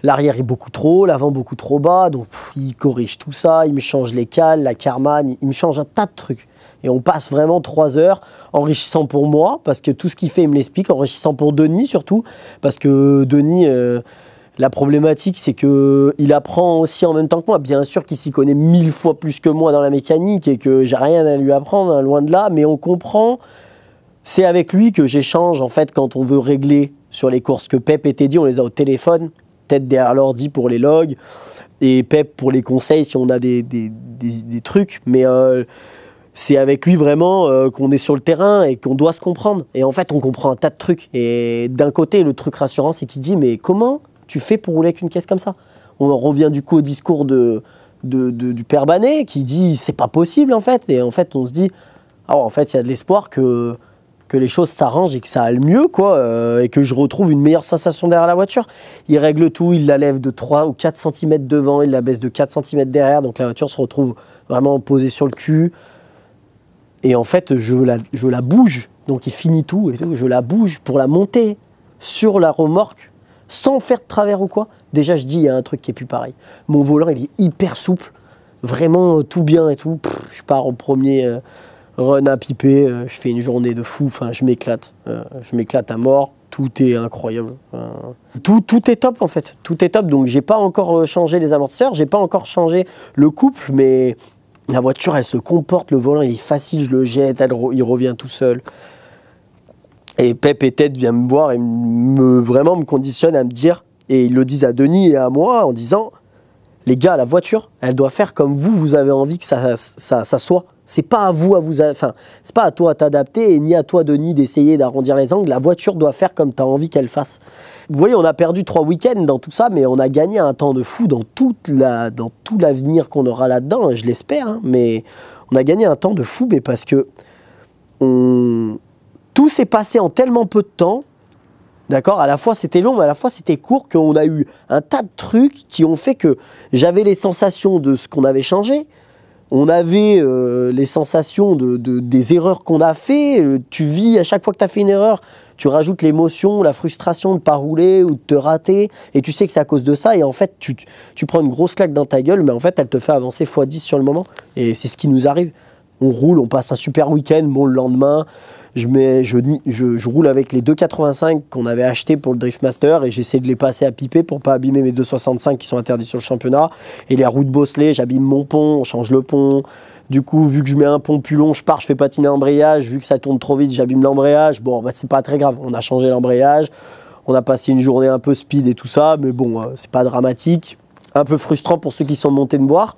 l'arrière est beaucoup trop haut, l'avant beaucoup trop bas, donc il corrige tout ça, il me change les cales, la Karmann, il me change un tas de trucs. Et on passe vraiment 3 heures, enrichissant pour moi, parce que tout ce qu'il fait, il me l'explique, enrichissant pour Denis surtout, parce que Denis, la problématique, c'est qu'il apprend aussi en même temps que moi. Bien sûr qu'il s'y connaît 1000 fois plus que moi dans la mécanique et que j'ai rien à lui apprendre, hein, loin de là, mais on comprend. C'est avec lui que j'échange, en fait, quand on veut régler sur les courses, que Pep et Teddy, on les a au téléphone, peut-être derrière l'ordi pour les logs, et Pep pour les conseils si on a des trucs, mais c'est avec lui vraiment qu'on est sur le terrain et qu'on doit se comprendre. Et en fait, on comprend un tas de trucs. Et d'un côté, le truc rassurant, c'est qu'il dit, mais comment tu fais pour rouler avec une caisse comme ça? On en revient du coup au discours du père Banet qui dit c'est pas possible en fait. Et en fait on se dit ah ouais, en fait il y a de l'espoir que les choses s'arrangent et que ça aille mieux quoi, et que je retrouve une meilleure sensation derrière la voiture. Il règle tout, il la lève de 3 ou 4 cm devant, il la baisse de 4 cm derrière, donc la voiture se retrouve vraiment posée sur le cul. Et en fait je la bouge Donc il finit tout et tout. Je la bouge pour la monter sur la remorque sans faire de travers ou quoi. Déjà, je dis, il y a un truc qui est plus pareil. Mon volant, il est hyper souple. Vraiment tout bien et tout. Je pars en premier run à piper. Je fais une journée de fou. Enfin, je m'éclate. Je m'éclate à mort. Tout est incroyable. Tout est top en fait. Tout est top. Donc, j'ai pas encore changé les amortisseurs. J'ai pas encore changé le couple. Mais la voiture, elle se comporte. Le volant, il est facile. Je le jette. Il revient tout seul. Et Pep et Ted viennent me voir et vraiment me conditionnent à me dire, et ils le disent à Denis et à moi en disant, les gars, la voiture, elle doit faire comme vous avez envie que ça soit. C'est pas à vous c'est pas à toi à t'adapter et ni à toi, Denis, d'essayer d'arrondir les angles. La voiture doit faire comme tu as envie qu'elle fasse. Vous voyez, on a perdu 3 week-ends dans tout ça, mais on a gagné un temps de fou dans tout l'avenir qu'on aura là-dedans, je l'espère, hein, mais on a gagné un temps de fou, mais parce que tout s'est passé en tellement peu de temps, d'accord? À la fois c'était long, mais à la fois c'était court, qu'on a eu un tas de trucs qui ont fait que j'avais les sensations de ce qu'on avait changé, on avait les sensations des erreurs qu'on a fait. Tu vis, à chaque fois que tu as fait une erreur, tu rajoutes l'émotion, la frustration de ne pas rouler ou de te rater, et tu sais que c'est à cause de ça, et en fait tu prends une grosse claque dans ta gueule, mais en fait elle te fait avancer x10 sur le moment, et c'est ce qui nous arrive. On roule, on passe un super week-end, bon, le lendemain, je roule avec les 2,85 qu'on avait achetés pour le Driftmaster et j'essaie de les passer à piper pour pas abîmer mes 2,65 qui sont interdits sur le championnat. Et les roues de bosselet, j'abîme mon pont, on change le pont. Du coup, vu que je mets un pont plus long, je pars, je fais patiner l'embrayage. Vu que ça tourne trop vite, j'abîme l'embrayage. Bon, bah, c'est pas très grave, on a changé l'embrayage. On a passé une journée un peu speed et tout ça, mais bon, c'est pas dramatique. Un peu frustrant pour ceux qui sont montés me voir,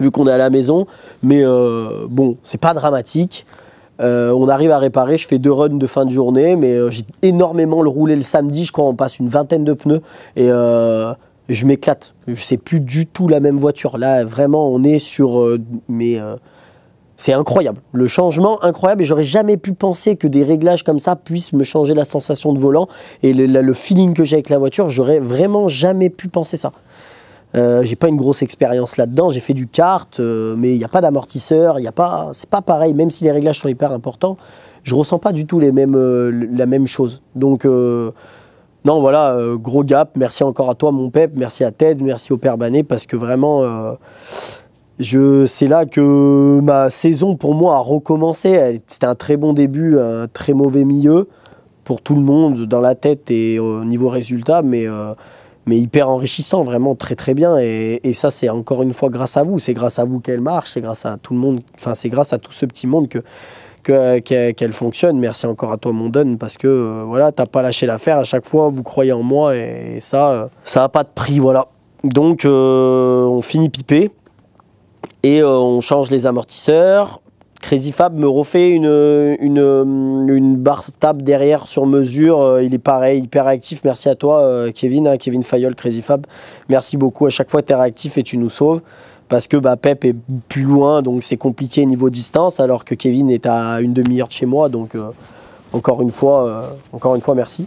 vu qu'on est à la maison, mais bon, c'est pas dramatique. On arrive à réparer, je fais 2 runs de fin de journée, mais j'ai énormément roulé le samedi, je crois on passe une vingtaine de pneus, et je m'éclate. C'est plus du tout la même voiture. Là, vraiment, on est sur... c'est incroyable. Le changement, incroyable, et j'aurais jamais pu penser que des réglages comme ça puissent me changer la sensation de volant, et le feeling que j'ai avec la voiture, j'aurais vraiment jamais pu penser ça. J'ai pas une grosse expérience là-dedans, j'ai fait du kart, mais il n'y a pas d'amortisseur, c'est pas pareil, même si les réglages sont hyper importants, je ressens pas du tout la même chose. Donc, non, voilà, gros gap, merci encore à toi, mon Pep, merci à Ted, merci au Père Banet, parce que vraiment, c'est là que ma saison, pour moi, a recommencé. C'était un très bon début, un très mauvais milieu, pour tout le monde, dans la tête et au niveau résultat, mais hyper enrichissant, vraiment très très bien, et ça c'est encore une fois grâce à vous, c'est grâce à vous qu'elle marche, c'est grâce à tout le monde, enfin c'est grâce à tout ce petit monde qu'elle fonctionne. Merci encore à toi mon Don, parce que voilà, t'as pas lâché l'affaire, à chaque fois vous croyez en moi, et ça a pas de prix, voilà. Donc on finit pipé, et on change les amortisseurs. Crazy Fab me refait une barre stable derrière sur mesure. Il est pareil, hyper réactif. Merci à toi, Kevin, hein, Kevin Fayol, Crazy Fab. Merci beaucoup. À chaque fois, tu es réactif et tu nous sauves. Parce que Pep est plus loin, donc c'est compliqué niveau distance, alors que Kevin est à une demi-heure de chez moi. Donc, encore une fois, merci.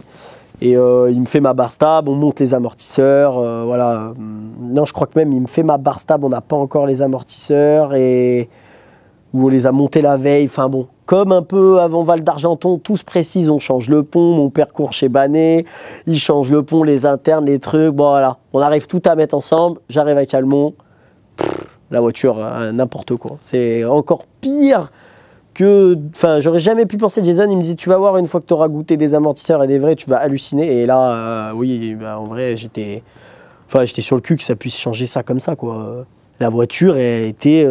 Et il me fait ma barre stable, on monte les amortisseurs. Voilà. Non, je crois que même il me fait ma barre stable, on n'a pas encore les amortisseurs. Où on les a montés la veille, enfin bon, comme un peu avant Val d'Argenton, tout se précise, on change le pont, mon père court chez Banet, il change le pont, les internes, les trucs, bon voilà, on arrive tout à mettre ensemble, j'arrive à Calmont, la voiture, n'importe quoi, c'est encore pire que, enfin j'aurais jamais pu penser, Jason, il me dit tu vas voir une fois que tu auras goûté des amortisseurs et des vrais, tu vas halluciner, et là, oui, en vrai, j'étais sur le cul que ça puisse changer ça comme ça, quoi. La voiture, elle était...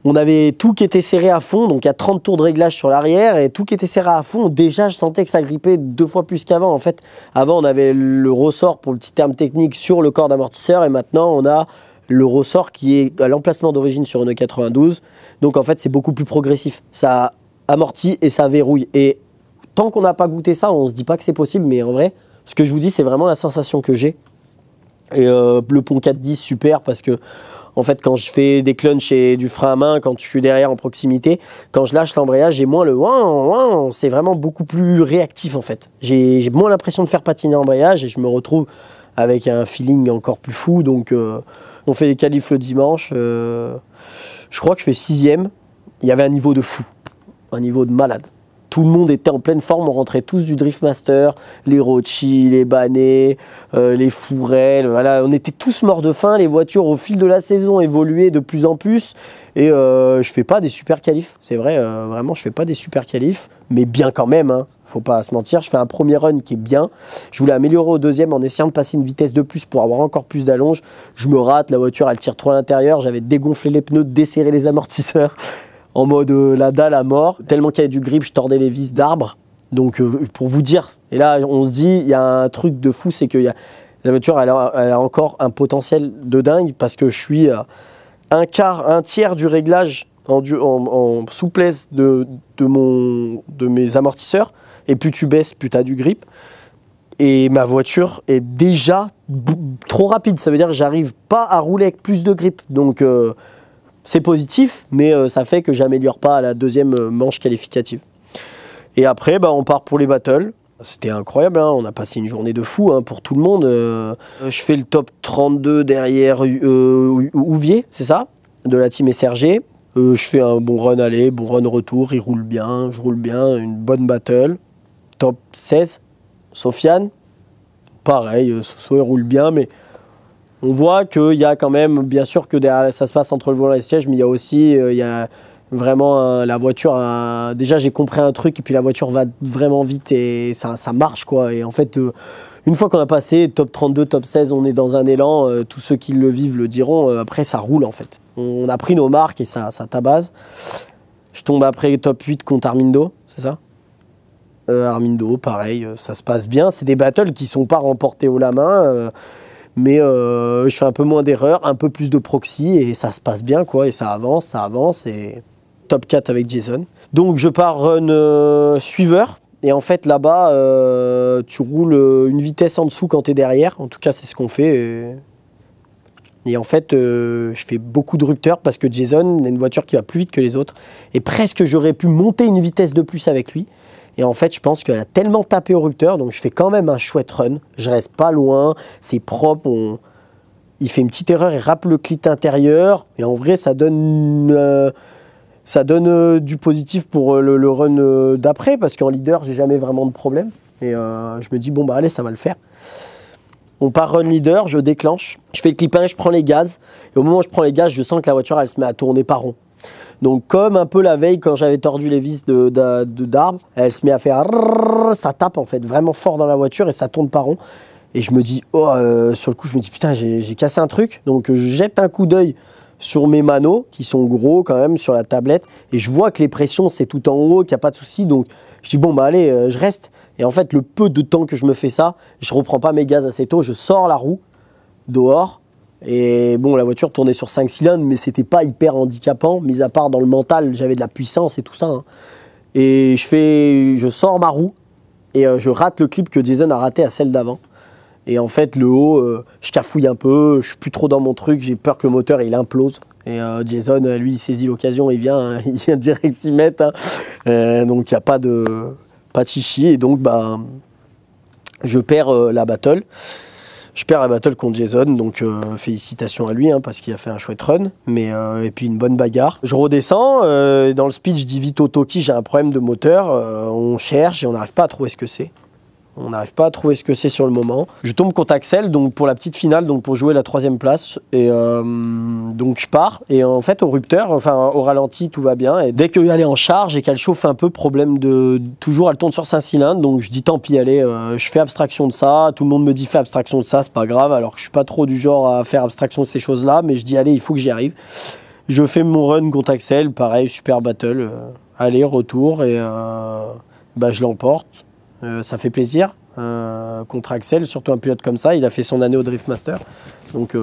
on avait tout qui était serré à fond, donc il y a 30 tours de réglage sur l'arrière, et tout qui était serré à fond, déjà je sentais que ça grippait 2 fois plus qu'avant. En fait, avant on avait le ressort, pour le petit terme technique, sur le corps d'amortisseur, et maintenant on a le ressort qui est à l'emplacement d'origine sur une E92. Donc en fait c'est beaucoup plus progressif, ça amortit et ça verrouille. Et tant qu'on n'a pas goûté ça, on se dit pas que c'est possible, mais en vrai, ce que je vous dis, c'est vraiment la sensation que j'ai. Et le pont 410, super, parce que en fait, quand je fais des clunches et du frein à main, quand je suis derrière en proximité, quand je lâche l'embrayage, j'ai moins le ouin, c'est vraiment beaucoup plus réactif en fait. J'ai moins l'impression de faire patiner l'embrayage, et je me retrouve avec un feeling encore plus fou. Donc on fait les qualifs le dimanche, je crois que je fais 6e. Il y avait un niveau de fou, un niveau de malade. tout le monde était en pleine forme, on rentrait tous du Driftmaster, les Rochi, les Banets, les Fourelles, voilà, on était tous morts de faim, les voitures au fil de la saison évoluaient de plus en plus, et je fais pas des super qualifs, c'est vrai, vraiment je fais pas des super qualifs, mais bien quand même, hein, faut pas se mentir, je fais un premier run qui est bien, je voulais améliorer au deuxième en essayant de passer une vitesse de plus pour avoir encore plus d'allonge, je me rate, la voiture elle tire trop à l'intérieur, j'avais dégonflé les pneus, desserré les amortisseurs, en mode la dalle à mort, tellement qu'il y avait du grip, je tordais les vis d'arbres. Donc pour vous dire, et là on se dit, il y a un truc de fou, c'est que la voiture elle a encore un potentiel de dingue parce que je suis à un tiers du réglage en souplesse de mes amortisseurs, et plus tu baisses, plus tu as du grip. Et ma voiture est déjà trop rapide, ça veut dire que j'arrive pas à rouler avec plus de grip. Donc c'est positif, mais ça fait que j'améliore pas à la deuxième manche qualificative. Et après, bah, on part pour les battles. C'était incroyable, hein. On a passé une journée de fou, hein, pour tout le monde. Je fais le top 32 derrière Ouvier, c'est ça, de la team SRG. Je fais un bon run aller, bon run retour, il roule bien, je roule bien, une bonne battle. Top 16, Sofiane, pareil, Soso il roule bien, mais on voit qu'il y a quand même, bien sûr que derrière, ça se passe entre le volant et le siège, mais il y a aussi, il y a vraiment la voiture. Déjà, j'ai compris un truc, et puis la voiture va vraiment vite et ça marche, quoi. Et en fait, une fois qu'on a passé top 32, top 16, on est dans un élan. Tous ceux qui le vivent le diront. Après, ça roule, en fait. On a pris nos marques et ça tabasse. Je tombe après top 8 contre Armindo, c'est ça? Armindo, pareil, ça se passe bien. C'est des battles qui ne sont pas remportés haut la main. Mais je fais un peu moins d'erreurs, un peu plus de proxy, et ça se passe bien, quoi, et ça avance, et top 4 avec Jason. Donc je pars run suiveur, et en fait là-bas, tu roules une vitesse en dessous quand tu es derrière, en tout cas c'est ce qu'on fait. Et en fait, je fais beaucoup de rupteurs parce que Jason a une voiture qui va plus vite que les autres, et presque j'aurais pu monter une vitesse de plus avec lui. Et en fait, je pense qu'elle a tellement tapé au rupteur, donc je fais quand même un chouette run. Je reste pas loin, c'est propre. Il fait une petite erreur, il râpe le clit intérieur. Et en vrai, ça donne du positif pour le run d'après, parce qu'en leader, j'ai jamais vraiment de problème. Et je me dis, bon, bah allez, ça va le faire. On part run leader, je déclenche. Je fais le clip 1, je prends les gaz. Et au moment où je prends les gaz, je sens que la voiture, elle se met à tourner par rond. Donc comme un peu la veille quand j'avais tordu les vis d'arbre, elle se met à faire, ça tape en fait vraiment fort dans la voiture et ça tourne par rond. Et je me dis, sur le coup je me dis putain j'ai cassé un truc. Donc je jette un coup d'œil sur mes manos qui sont gros quand même sur la tablette, et je vois que les pressions c'est tout en haut, qu'il n'y a pas de souci. Donc je dis bon bah allez, je reste. Et en fait le peu de temps que je me fais ça, je reprends pas mes gaz assez tôt, je sors la roue dehors. Et bon, la voiture tournait sur 5 cylindres, mais c'était pas hyper handicapant, mis à part dans le mental, j'avais de la puissance et tout ça, hein. Et je sors ma roue, et je rate le clip que Jason a raté à celle d'avant. Et en fait, le haut, je cafouille un peu, je suis plus trop dans mon truc, j'ai peur que le moteur il implose. Et Jason, lui, il saisit l'occasion, il vient direct s'y mettre, hein. Donc il n'y a pas de chichi, et donc bah, je perds la battle. Je perds la battle contre Jason, donc félicitations à lui, hein, parce qu'il a fait un chouette run, et puis une bonne bagarre. Je redescends, dans le speed je dis vite au Toki, j'ai un problème de moteur, on cherche et on n'arrive pas à trouver ce que c'est. On n'arrive pas à trouver ce que c'est sur le moment. Je tombe contre Axel, donc pour la petite finale, donc pour jouer la 3e place. Et donc je pars. Et en fait, au rupteur, enfin au ralenti, tout va bien. Et dès qu'elle est en charge et qu'elle chauffe un peu, problème de. Toujours, elle tourne sur 5 cylindres. Donc je dis tant pis, allez, je fais abstraction de ça. Tout le monde me dit fais abstraction de ça, c'est pas grave. Alors que je suis pas trop du genre à faire abstraction de ces choses-là. Mais je dis allez, il faut que j'y arrive. Je fais mon run contre Axel. Pareil, super battle. Aller, retour. Et bah, je l'emporte. Ça fait plaisir contre Axel, surtout un pilote comme ça. Il a fait son année au Driftmaster. Donc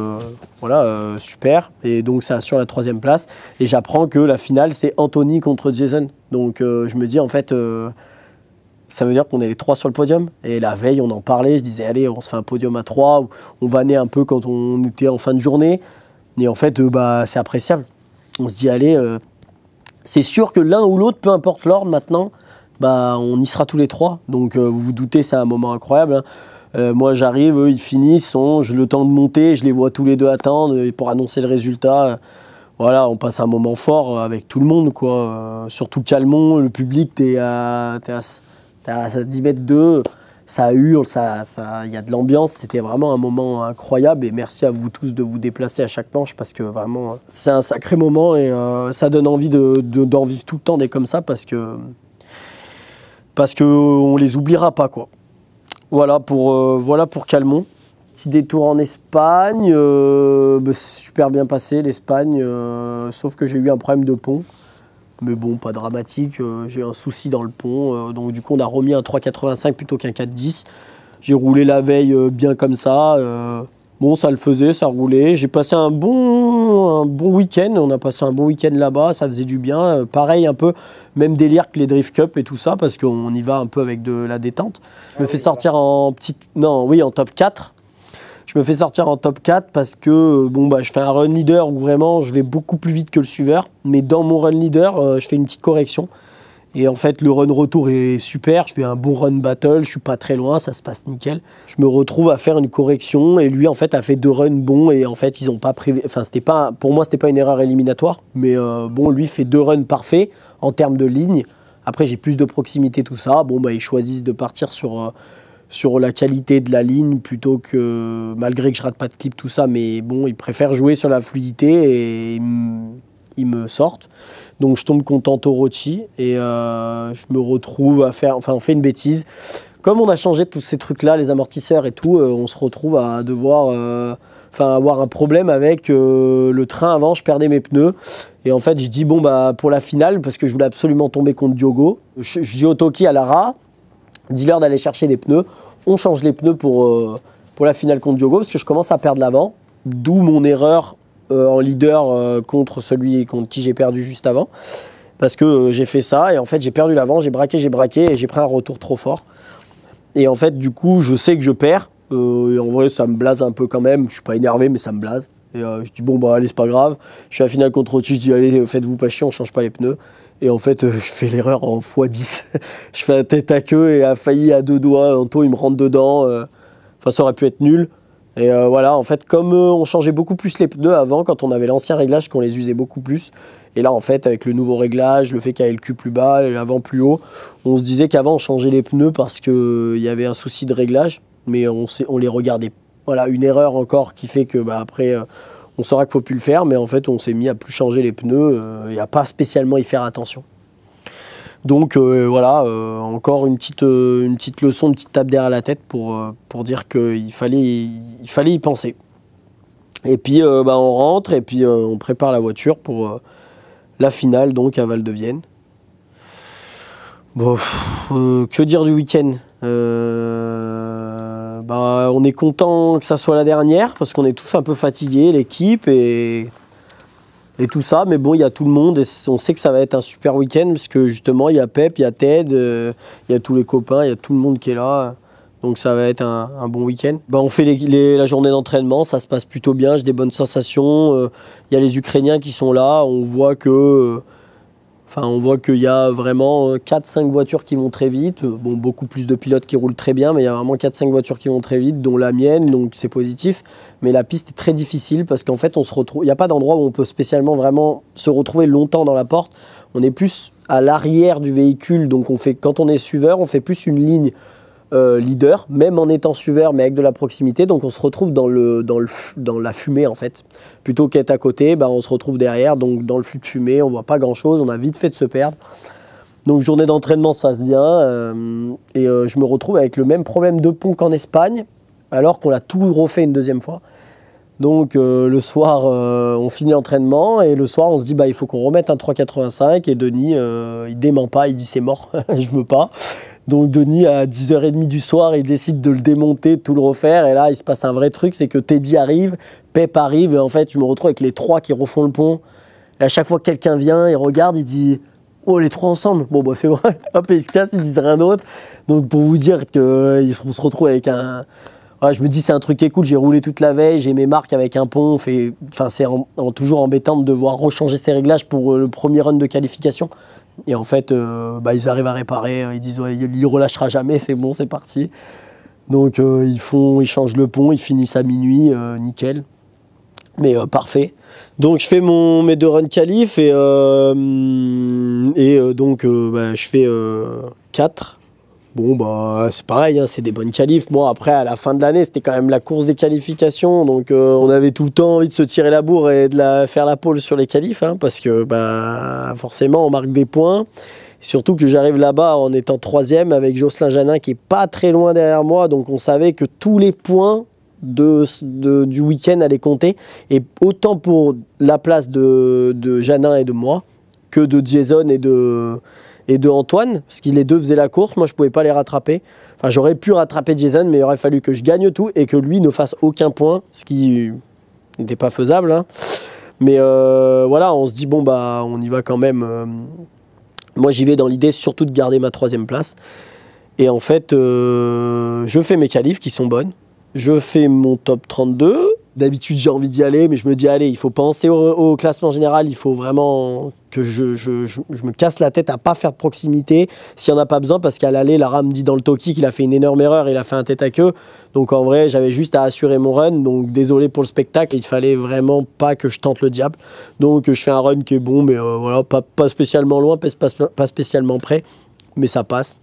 voilà, super. Et donc ça assure la 3e place. Et j'apprends que la finale, c'est Anthony contre Jason. Donc je me dis en fait, ça veut dire qu'on est les 3 sur le podium. Et la veille, on en parlait. Je disais, allez, on se fait un podium à 3. On vannait un peu quand on était en fin de journée. Et en fait, bah, c'est appréciable. On se dit, allez, c'est sûr que l'un ou l'autre, peu importe l'ordre maintenant, bah, on y sera tous les 3. Donc vous vous doutez, c'est un moment incroyable, hein. Moi j'arrive, eux ils finissent, j'ai le temps de monter, je les vois tous les 2 attendre pour annoncer le résultat. voilà, on passe un moment fort avec tout le monde, quoi. Surtout Calmont, le public, t'es à 10 mètres d'eux, ça hurle, y a de l'ambiance. C'était vraiment un moment incroyable et merci à vous tous de vous déplacer à chaque manche parce que vraiment, c'est un sacré moment et ça donne envie d'en vivre tout le temps des comme ça parce que on les oubliera pas, quoi. Voilà pour Calmont. Petit détour en Espagne, c'est super bien passé l'Espagne, sauf que j'ai eu un problème de pont. Mais bon, pas dramatique, j'ai un souci dans le pont, donc du coup on a remis un 3,85 plutôt qu'un 4,10. J'ai roulé la veille bien comme ça, bon ça le faisait, ça roulait. J'ai passé un bon week-end, on a passé un bon week-end là-bas, ça faisait du bien. Pareil un peu, même délire que les Drift Cup et tout ça, parce qu'on y va un peu avec de la détente. Je me fais sortir en top 4. Je me fais sortir en top 4 parce que je fais un run leader où vraiment je vais beaucoup plus vite que le suiveur. Mais dans mon run leader, je fais une petite correction. Et en fait, le run retour est super. Je fais un bon run battle, je suis pas très loin, ça se passe nickel. Je me retrouve à faire une correction et lui, en fait, a fait 2 runs bons. Et en fait, ils ont pas privé. Enfin, pour moi, c'était pas une erreur éliminatoire. Mais lui fait 2 runs parfaits en termes de ligne. Après, j'ai plus de proximité, tout ça. Ils choisissent de partir sur la qualité de la ligne plutôt que, malgré que je rate pas de clip, tout ça, mais bon, ils préfèrent jouer sur la fluidité et ils me sortent. Donc je tombe contre Torochi et je me retrouve à faire, on fait une bêtise. Comme on a changé tous ces trucs-là, les amortisseurs et tout, on se retrouve à devoir avoir un problème avec le train avant, je perdais mes pneus. Et en fait, je dis, pour la finale, parce que je voulais absolument tomber contre Diogo, je dis au Toki, à Lara, dis-leur d'aller chercher les pneus. On change les pneus pour la finale contre Diogo parce que je commence à perdre l'avant. D'où mon erreur en leader contre celui contre qui j'ai perdu juste avant. Parce que j'ai fait ça et en fait j'ai perdu l'avant, j'ai braqué et j'ai pris un retour trop fort. Et en fait du coup je sais que je perds. Et en vrai ça me blase un peu quand même. Je suis pas énervé mais ça me blase. Et je dis allez c'est pas grave. Je suis à la finale contre Rochi, je dis allez faites-vous pas chier, on change pas les pneus. Et en fait, je fais l'erreur en x10. Je fais un tête à queue et a failli à 2 doigts. Anto, il me rentre dedans. Ça aurait pu être nul. Et voilà, en fait, comme on changeait beaucoup plus les pneus avant, quand on avait l'ancien réglage, qu'on les usait beaucoup plus. Et là, en fait, avec le nouveau réglage, le fait qu'il y avait le cul plus bas, l'avant plus haut, on se disait qu'avant, on changeait les pneus parce qu'il y avait un souci de réglage. Mais on les regardait. Voilà, une erreur encore qui fait que après... on saura qu'il ne faut plus le faire, mais en fait, on s'est mis à plus changer les pneus et à pas spécialement y faire attention. Donc voilà, encore une petite leçon, une petite tape derrière la tête pour dire qu'il fallait y penser. Et puis on rentre et puis on prépare la voiture pour la finale donc à Val-de-Vienne. Que dire du week-end on est content que ça soit la dernière parce qu'on est tous un peu fatigués, l'équipe et tout ça. Mais bon, il y a tout le monde et on sait que ça va être un super week-end parce que justement, il y a Pep, il y a Ted, il y a tous les copains, il y a tout le monde qui est là. Donc ça va être un bon week-end. On fait la journée d'entraînement, ça se passe plutôt bien, j'ai des bonnes sensations. Il y a les Ukrainiens qui sont là, on voit qu'il y a vraiment 4-5 voitures qui vont très vite. Beaucoup plus de pilotes qui roulent très bien, mais il y a vraiment 4-5 voitures qui vont très vite, dont la mienne, donc c'est positif. Mais la piste est très difficile parce qu'en fait, il n'y a pas d'endroit où on peut spécialement vraiment se retrouver longtemps dans la porte. On est plus à l'arrière du véhicule, donc quand on est suiveur, on fait plus une ligne leader, même en étant suiveur, mais avec de la proximité. Donc on se retrouve dans la fumée en fait. Plutôt qu'être à côté, on se retrouve derrière, donc dans le flux de fumée, on voit pas grand chose, on a vite fait de se perdre. Donc journée d'entraînement se passe bien et je me retrouve avec le même problème de pont qu'en Espagne, alors qu'on l'a tout refait une deuxième fois. Donc le soir, on finit l'entraînement et le soir, on se dit il faut qu'on remette un 3,85 et Denis, il dément pas, il dit c'est mort, je veux pas. Donc Denis, à 10h30 du soir, il décide de le démonter, de tout le refaire. Et là, il se passe un vrai truc, c'est que Teddy arrive, Pep arrive. Et en fait, je me retrouve avec les 3 qui refont le pont. Et à chaque fois que quelqu'un vient, il regarde, il dit « Oh, les 3 ensemble !» C'est vrai. Hop, et ils se cassent, ils disent rien d'autre. Donc pour vous dire qu'on se retrouve avec un... Voilà, je me dis c'est un truc qui est cool, j'ai roulé toute la veille, j'ai mes marques avec un pont. C'est toujours embêtant de devoir rechanger ses réglages pour le premier run de qualification. Et en fait, ils arrivent à réparer, ils disent ouais, il relâchera jamais, c'est bon, c'est parti. Donc ils changent le pont, ils finissent à minuit, nickel. Mais parfait. Donc je fais mes 2 runs qualif et donc je fais 4. Bon bah c'est pareil, hein, c'est des bonnes qualifs. Moi après à la fin de l'année c'était quand même la course des qualifications, donc on avait tout le temps envie de se tirer la bourre et de faire la pole sur les qualifs, hein, parce que bah forcément on marque des points. Surtout que j'arrive là-bas en étant 3e avec Jocelyn Janin qui est pas très loin derrière moi, donc on savait que tous les points du week-end allaient compter, et autant pour la place de Janin et de moi que de Jason et de Antoine, parce qu'ils les deux faisaient la course, moi je pouvais pas les rattraper. Enfin j'aurais pu rattraper Jason, mais il aurait fallu que je gagne tout et que lui ne fasse aucun point, ce qui n'était pas faisable, hein. Mais voilà, on se dit bon bah on y va quand même. Moi j'y vais dans l'idée surtout de garder ma 3e place. Et en fait je fais mes qualifs qui sont bonnes. Je fais mon top 32. D'habitude, j'ai envie d'y aller, mais je me dis, allez, il faut penser au classement général. Il faut vraiment que je me casse la tête à pas faire de proximité s'il n'y en a pas besoin, parce qu'à l'aller, Lara me dit dans le Toki qu'il a fait une énorme erreur, il a fait un tête à queue. Donc en vrai, j'avais juste à assurer mon run. Donc désolé pour le spectacle, il fallait vraiment pas que je tente le diable. Donc je fais un run qui est bon, mais voilà, pas spécialement loin, pas spécialement près, mais ça passe.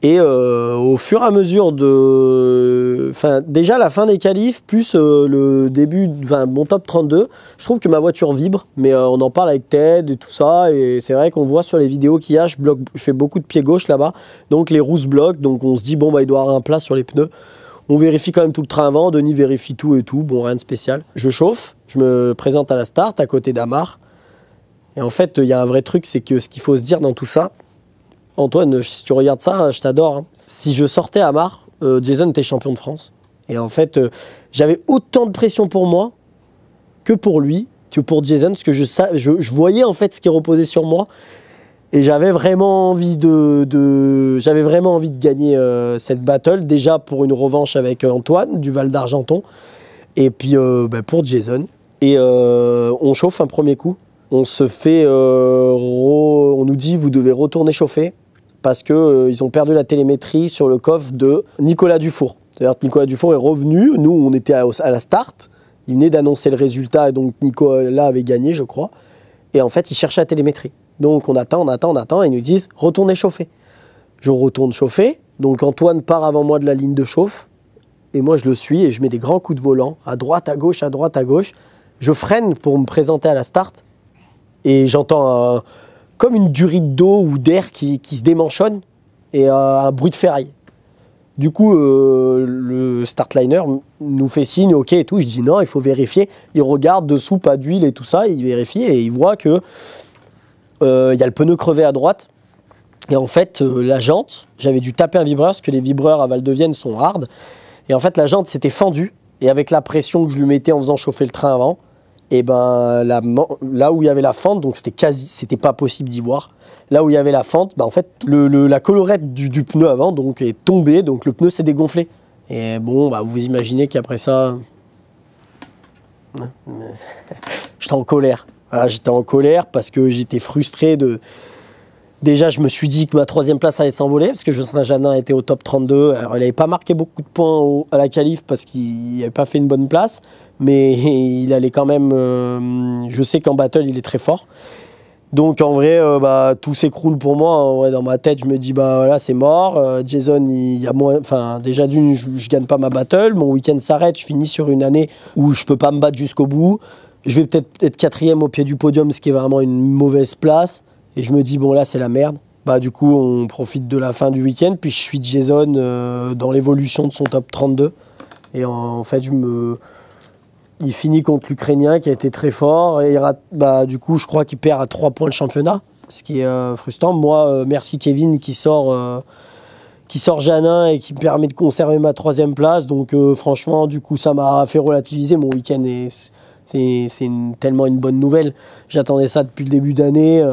Et au fur et à mesure déjà la fin des qualifs, plus le début, mon top 32, je trouve que ma voiture vibre, mais on en parle avec Ted et tout ça, et c'est vrai qu'on voit sur les vidéos qu'il y a, je fais beaucoup de pied gauche là-bas, donc les roues se bloquent, donc on se dit, bon, bah, il doit y avoir un plat sur les pneus. On vérifie quand même tout le train avant, Denis vérifie tout et tout, bon, rien de spécial. Je chauffe, je me présente à la start, à côté d'Amar, et en fait, il y a un vrai truc, c'est que ce qu'il faut se dire dans tout ça, Antoine, si tu regardes ça, je t'adore, hein. Si je sortais à Amar, Jason était champion de France. Et en fait, j'avais autant de pression pour moi que pour lui, que pour Jason, parce que je voyais en fait ce qui reposait sur moi. Et j'avais vraiment envie de gagner cette battle, déjà pour une revanche avec Antoine du Val d'Argenton, et puis pour Jason. Et on chauffe un premier coup. On se fait, on nous dit vous devez retourner chauffer, parce qu'ils ont perdu la télémétrie sur le coffre de Nicolas Dufour. C'est-à-dire que Nicolas Dufour est revenu, nous on était à la start, il venait d'annoncer le résultat et donc Nicolas avait gagné je crois, et en fait il cherchait la télémétrie. Donc on attend, et ils nous disent retournez chauffer. Je retourne chauffer, donc Antoine part avant moi de la ligne de chauffe, et moi je le suis et je mets des grands coups de volant, à droite, à gauche, je freine pour me présenter à la start, et j'entends comme une durite d'eau ou d'air qui se démanchonne et un bruit de ferraille. Du coup, le startliner nous fait signe, ok et tout. Je dis non, il faut vérifier. Il regarde dessous, pas d'huile et tout ça. Il vérifie et il voit que y a le pneu crevé à droite. Et en fait, la jante, j'avais dû taper un vibreur parce que les vibreurs à Val-de-Vienne sont hard. Et en fait, la jante s'était fendue. Et avec la pression que je lui mettais en faisant chauffer le train avant, et ben là où il y avait la fente, donc c'était pas possible d'y voir. Là où il y avait la fente, en fait la collerette du pneu avant donc est tombée, donc le pneu s'est dégonflé. Et bon, vous imaginez qu'après ça, j'étais en colère. Voilà, j'étais en colère parce que j'étais frustré de. Déjà, je me suis dit que ma 3e place allait s'envoler parce que Jocelyn Janin était au top 32. Alors, il n'avait pas marqué beaucoup de points à la qualif parce qu'il n'avait pas fait une bonne place. Mais il allait quand même... je sais qu'en battle, il est très fort. Donc, en vrai, tout s'écroule pour moi. En vrai, dans ma tête, je me dis, voilà, c'est mort. Jason, il y a moins... Enfin, déjà, d'une, je ne gagne pas ma battle. Mon week-end s'arrête. Je finis sur une année où je ne peux pas me battre jusqu'au bout. Je vais peut-être être 4e au pied du podium, ce qui est vraiment une mauvaise place. Et je me dis, bon là, c'est la merde. Du coup, on profite de la fin du week-end. Puis je suis Jason dans l'évolution de son top 32. Et en fait, il finit contre l'Ukrainien qui a été très fort. Et il rate, du coup, je crois qu'il perd à 3 points le championnat, ce qui est frustrant. Moi, merci Kevin qui sort Janin et qui me permet de conserver ma 3e place. Donc franchement, du coup, ça m'a fait relativiser mon week-end. Et c'est tellement une bonne nouvelle. J'attendais ça depuis le début d'année.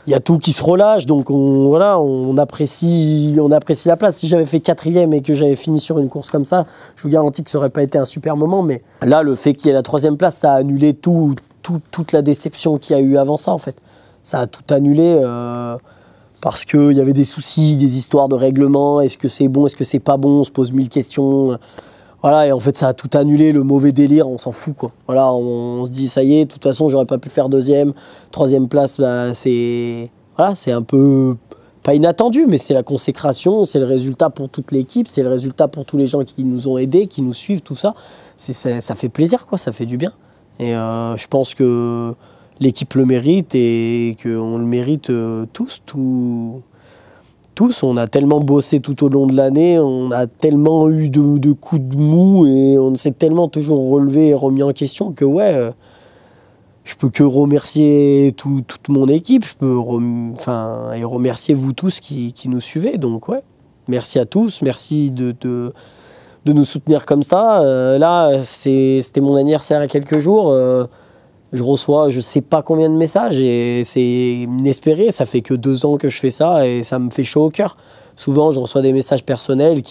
Il y a tout qui se relâche, donc on apprécie la place. Si j'avais fait 4e et que j'avais fini sur une course comme ça, je vous garantis que ça n'aurait pas été un super moment. Mais là, le fait qu'il y ait la 3e place, ça a annulé toute la déception qu'il y a eu avant ça, en fait. Ça a tout annulé parce qu'il y avait des soucis, des histoires de règlement. Est-ce que c'est bon, est-ce que c'est pas bon? On se pose 1000 questions. Voilà, et en fait, ça a tout annulé, le mauvais délire, on s'en fout, quoi. Voilà, on se dit, ça y est, de toute façon, j'aurais pas pu faire deuxième, troisième place, bah, c'est... Voilà, c'est un peu... Pas inattendu, mais c'est la consécration, c'est le résultat pour toute l'équipe, c'est le résultat pour tous les gens qui nous ont aidés, qui nous suivent, tout ça. Ça fait plaisir, quoi, ça fait du bien. Et je pense que l'équipe le mérite et qu'on le mérite tous, on a tellement bossé tout au long de l'année, on a tellement eu de coups de mou et on s'est tellement toujours relevé et remis en question que ouais, je peux que remercier toute mon équipe, je peux et remercier vous tous qui nous suivez. Donc ouais, merci à tous, merci de nous soutenir comme ça. Là, c'était mon anniversaire il y a quelques jours. Je reçois je sais pas combien de messages et c'est inespéré, ça fait que 2 ans que je fais ça et ça me fait chaud au cœur. Souvent je reçois des messages personnels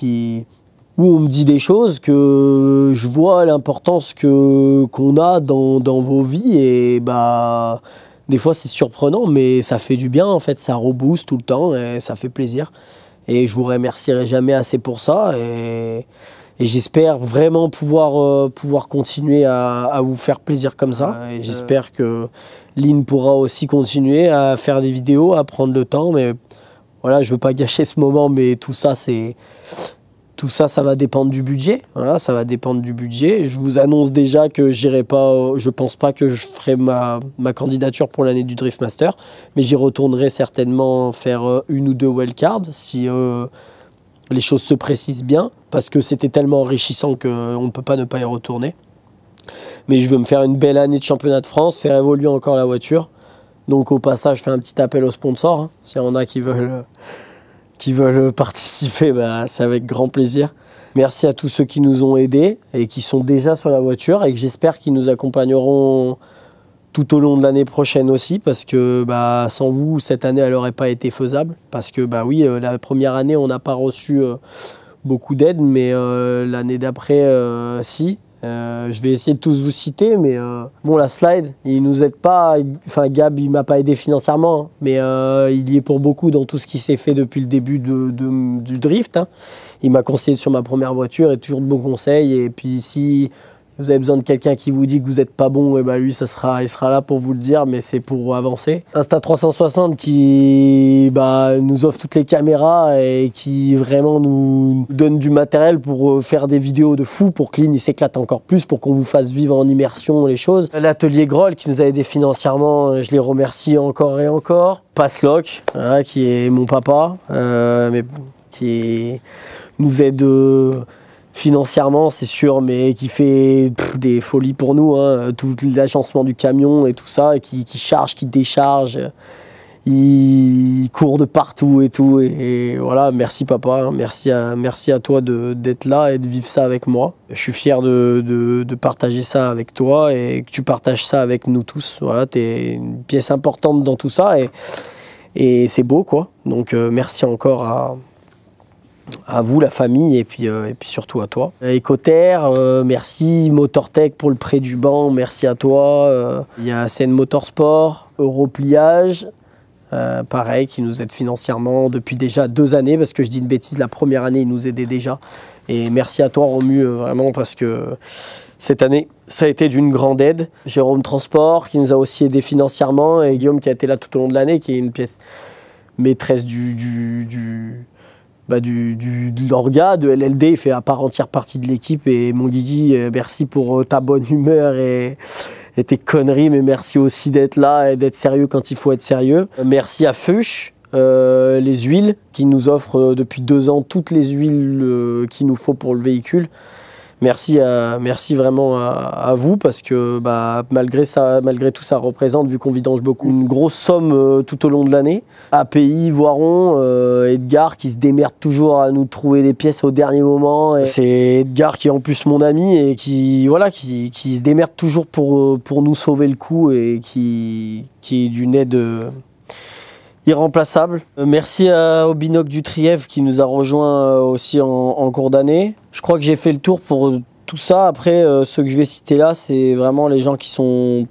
où on me dit des choses que je vois l'importance qu'on a dans vos vies et bah des fois c'est surprenant mais ça fait du bien en fait, ça rebooste tout le temps et ça fait plaisir. Et je vous remercierai jamais assez pour ça et j'espère vraiment pouvoir continuer à vous faire plaisir comme ça. Et j'espère que Lynn pourra aussi continuer à faire des vidéos, à prendre le temps. Mais voilà, je veux pas gâcher ce moment, mais tout ça, ça va dépendre du budget. Voilà, ça va dépendre du budget. Je vous annonce déjà que j'irai pas. Je pense pas que je ferai ma candidature pour l'année du Drift Master, mais j'y retournerai certainement faire 1 ou 2 wildcards si les choses se précisent bien, parce que c'était tellement enrichissant qu'on ne peut pas ne pas y retourner. Mais je veux me faire une belle année de championnat de France, faire évoluer encore la voiture. Donc au passage, je fais un petit appel aux sponsors. Hein. S'il y en a qui veulent participer, bah, c'est avec grand plaisir. Merci à tous ceux qui nous ont aidés et qui sont déjà sur la voiture et que j'espère qu'ils nous accompagneront tout au long de l'année prochaine aussi, parce que bah, sans vous, cette année, elle n'aurait pas été faisable. Parce que bah oui, la première année, on n'a pas reçu beaucoup d'aide, mais l'année d'après, si. Je vais essayer de tous vous citer, mais bon, la slide, il nous aide pas. Enfin, Gab, il m'a pas aidé financièrement, hein, mais il y est pour beaucoup dans tout ce qui s'est fait depuis le début du drift. Hein. Il m'a conseillé sur ma première voiture et toujours de bons conseils. Et puis si vous avez besoin de quelqu'un qui vous dit que vous n'êtes pas bon, et ben lui, il sera là pour vous le dire, mais c'est pour avancer. Insta360 qui nous offre toutes les caméras et qui vraiment nous donne du matériel pour faire des vidéos de fou, pour que Lynn il s'éclate encore plus, pour qu'on vous fasse vivre en immersion les choses. L'atelier Groll qui nous a aidé financièrement, je les remercie encore et encore. Passlock, voilà, qui est mon papa, mais qui nous aide financièrement, c'est sûr, mais qui fait des folies pour nous, hein, tout l'agencement du camion et tout ça, et qui charge, qui décharge, il court de partout et tout, et voilà, merci papa, hein, merci à toi d'être là et de vivre ça avec moi. Je suis fier de partager ça avec toi et que tu partages ça avec nous tous. Voilà, t'es une pièce importante dans tout ça et c'est beau, quoi. Donc merci encore à vous, la famille, et puis surtout à toi. Ecoterre, merci. Motortech pour le prêt du banc, merci à toi. Il y a CN Motorsport, Europliage, pareil, qui nous aide financièrement depuis déjà 2 années, parce que je dis une bêtise, la première année, ils nous aidaient déjà. Et merci à toi, Romu, vraiment, parce que cette année, ça a été d'une grande aide. Jérôme Transport, qui nous a aussi aidé financièrement, et Guillaume, qui a été là tout au long de l'année, qui est une pièce maîtresse de l'orga, de LLD, il fait à part entière partie de l'équipe. Et mon Guigui, merci pour ta bonne humeur et tes conneries, mais merci aussi d'être là et d'être sérieux quand il faut être sérieux. Merci à Fuchs, les huiles, qui nous offrent depuis 2 ans toutes les huiles qu'il nous faut pour le véhicule. Merci vraiment à vous, parce que malgré tout ça représente, vu qu'on vidange beaucoup, une grosse somme tout au long de l'année. API, Voiron, Edgar qui se démerde toujours à nous trouver des pièces au dernier moment. C'est Edgar qui est en plus mon ami et qui se démerde toujours pour nous sauver le coup et qui est d'une aide irremplaçable. Merci au Binoc du Trièvre qui nous a rejoint aussi en cours d'année. Je crois que j'ai fait le tour pour tout ça. Après, ceux que je vais citer là, c'est vraiment les gens qui sont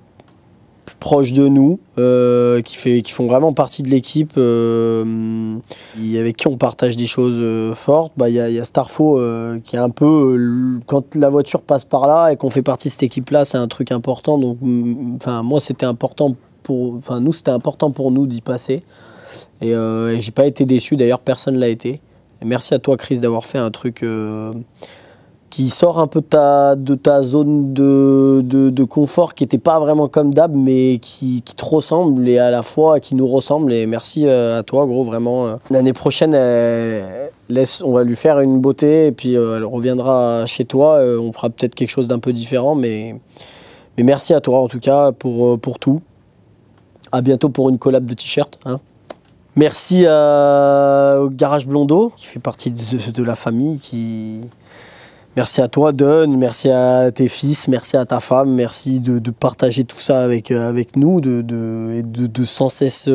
proches de nous, qui font vraiment partie de l'équipe, avec qui on partage des choses fortes. Il y a Starfo qui est un peu... quand la voiture passe par là et qu'on fait partie de cette équipe-là, c'est un truc important. Donc, moi, c'était important c'était important pour nous d'y passer. Et j'ai pas été déçu, d'ailleurs, personne l'a été. Et merci à toi, Chris, d'avoir fait un truc... qui sort un peu de ta zone de confort, qui n'était pas vraiment comme d'hab, mais qui te ressemble et à la fois qui nous ressemble. Et merci à toi, gros, vraiment. L'année prochaine, on va lui faire une beauté et puis elle reviendra chez toi. On fera peut-être quelque chose d'un peu différent, mais merci à toi, en tout cas, pour tout. À bientôt pour une collab de t-shirt. Hein. Merci au Garage Blondeau, qui fait partie de la famille, Merci à toi, Don, merci à tes fils, merci à ta femme, merci de partager tout ça avec nous, de sans cesse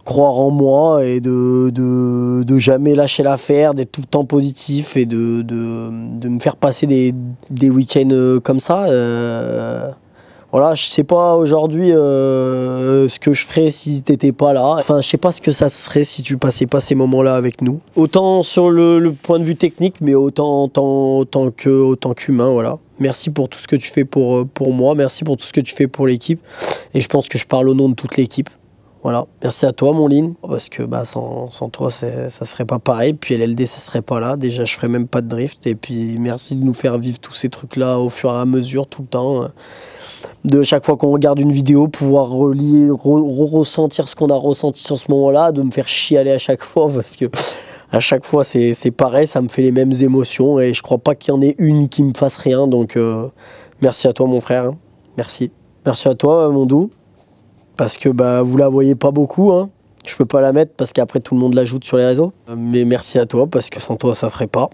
croire en moi et de jamais lâcher l'affaire, d'être tout le temps positif et de me faire passer des week-ends comme ça. Voilà, je sais pas aujourd'hui ce que je ferais si t'étais pas là. Enfin, je sais pas ce que ça serait si tu passais pas ces moments-là avec nous. Autant sur le point de vue technique, mais autant en tant qu'humain, voilà. Merci pour tout ce que tu fais pour moi, merci pour tout ce que tu fais pour l'équipe. Et je pense que je parle au nom de toute l'équipe. Voilà, merci à toi, mon Lynn, parce que sans toi, ça serait pas pareil. Puis LLD, ça serait pas là. Déjà, je ferais même pas de drift. Et puis, merci de nous faire vivre tous ces trucs-là au fur et à mesure, tout le temps. De chaque fois qu'on regarde une vidéo, pouvoir ressentir ce qu'on a ressenti sur ce moment-là, de me faire chialer à chaque fois, parce que à chaque fois, c'est pareil, ça me fait les mêmes émotions. Et je crois pas qu'il y en ait une qui me fasse rien. Donc, merci à toi, mon frère. Hein. Merci. Merci à toi, mon doux. Parce que vous la voyez pas beaucoup, hein. Je peux pas la mettre parce qu'après tout le monde l'ajoute sur les réseaux. Mais merci à toi parce que sans toi ça ferait pas.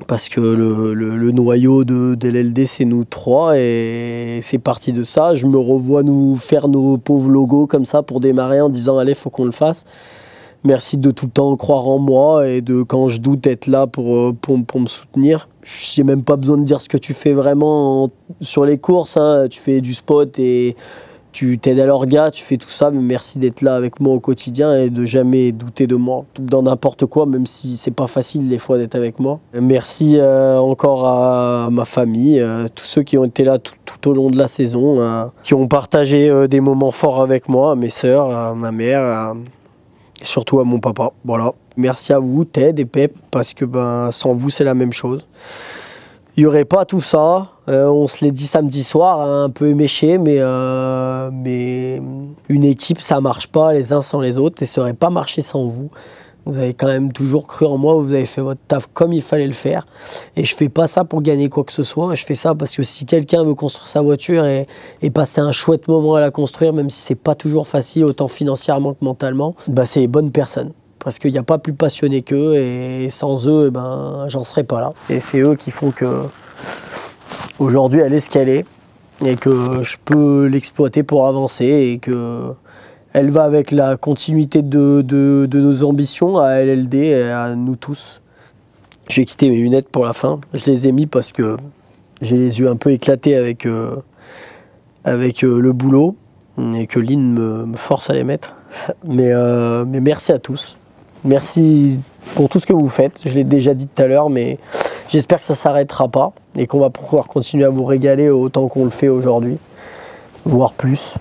Parce que le noyau de LLD c'est nous trois et c'est parti de ça. Je me revois nous faire nos pauvres logos comme ça pour démarrer en disant allez faut qu'on le fasse. Merci de tout le temps croire en moi et de quand je doute être là pour me soutenir. Je n'ai même pas besoin de dire ce que tu fais vraiment sur les courses, hein. Tu fais du spot et tu t'aides à l'orga, tu fais tout ça, mais merci d'être là avec moi au quotidien et de jamais douter de moi, dans n'importe quoi, même si c'est pas facile des fois d'être avec moi. Merci encore à ma famille, tous ceux qui ont été là tout au long de la saison, qui ont partagé des moments forts avec moi, à mes sœurs, à ma mère, et surtout à mon papa. Voilà. Merci à vous, Ted et Pep, parce que sans vous, c'est la même chose. Il n'y aurait pas tout ça. On se l'est dit samedi soir, hein, un peu éméché, mais une équipe, ça ne marche pas les uns sans les autres et ça n'aurait pas marché sans vous. Vous avez quand même toujours cru en moi, vous avez fait votre taf comme il fallait le faire. Et je ne fais pas ça pour gagner quoi que ce soit, je fais ça parce que si quelqu'un veut construire sa voiture et passer un chouette moment à la construire, même si ce n'est pas toujours facile, autant financièrement que mentalement, c'est les bonnes personnes. Parce qu'il n'y a pas plus passionné qu'eux et sans eux, j'en serais pas là. Et c'est eux qui font que aujourd'hui elle est ce qu'elle est et que je peux l'exploiter pour avancer et que elle va avec la continuité de nos ambitions à LLD et à nous tous. Je vais quitter mes lunettes pour la fin. Je les ai mis parce que j'ai les yeux un peu éclatés avec le boulot et que Lynn me force à les mettre. Mais merci à tous. Merci pour tout ce que vous faites. Je l'ai déjà dit tout à l'heure, mais j'espère que ça ne s'arrêtera pas et qu'on va pouvoir continuer à vous régaler autant qu'on le fait aujourd'hui, voire plus.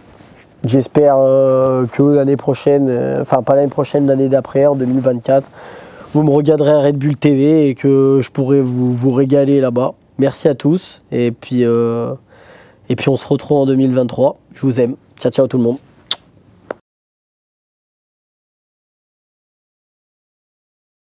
J'espère que l'année prochaine, enfin pas l'année prochaine, l'année d'après, en 2024, vous me regarderez à Red Bull TV et que je pourrai vous régaler là-bas. Merci à tous et puis on se retrouve en 2023. Je vous aime. Ciao, ciao tout le monde.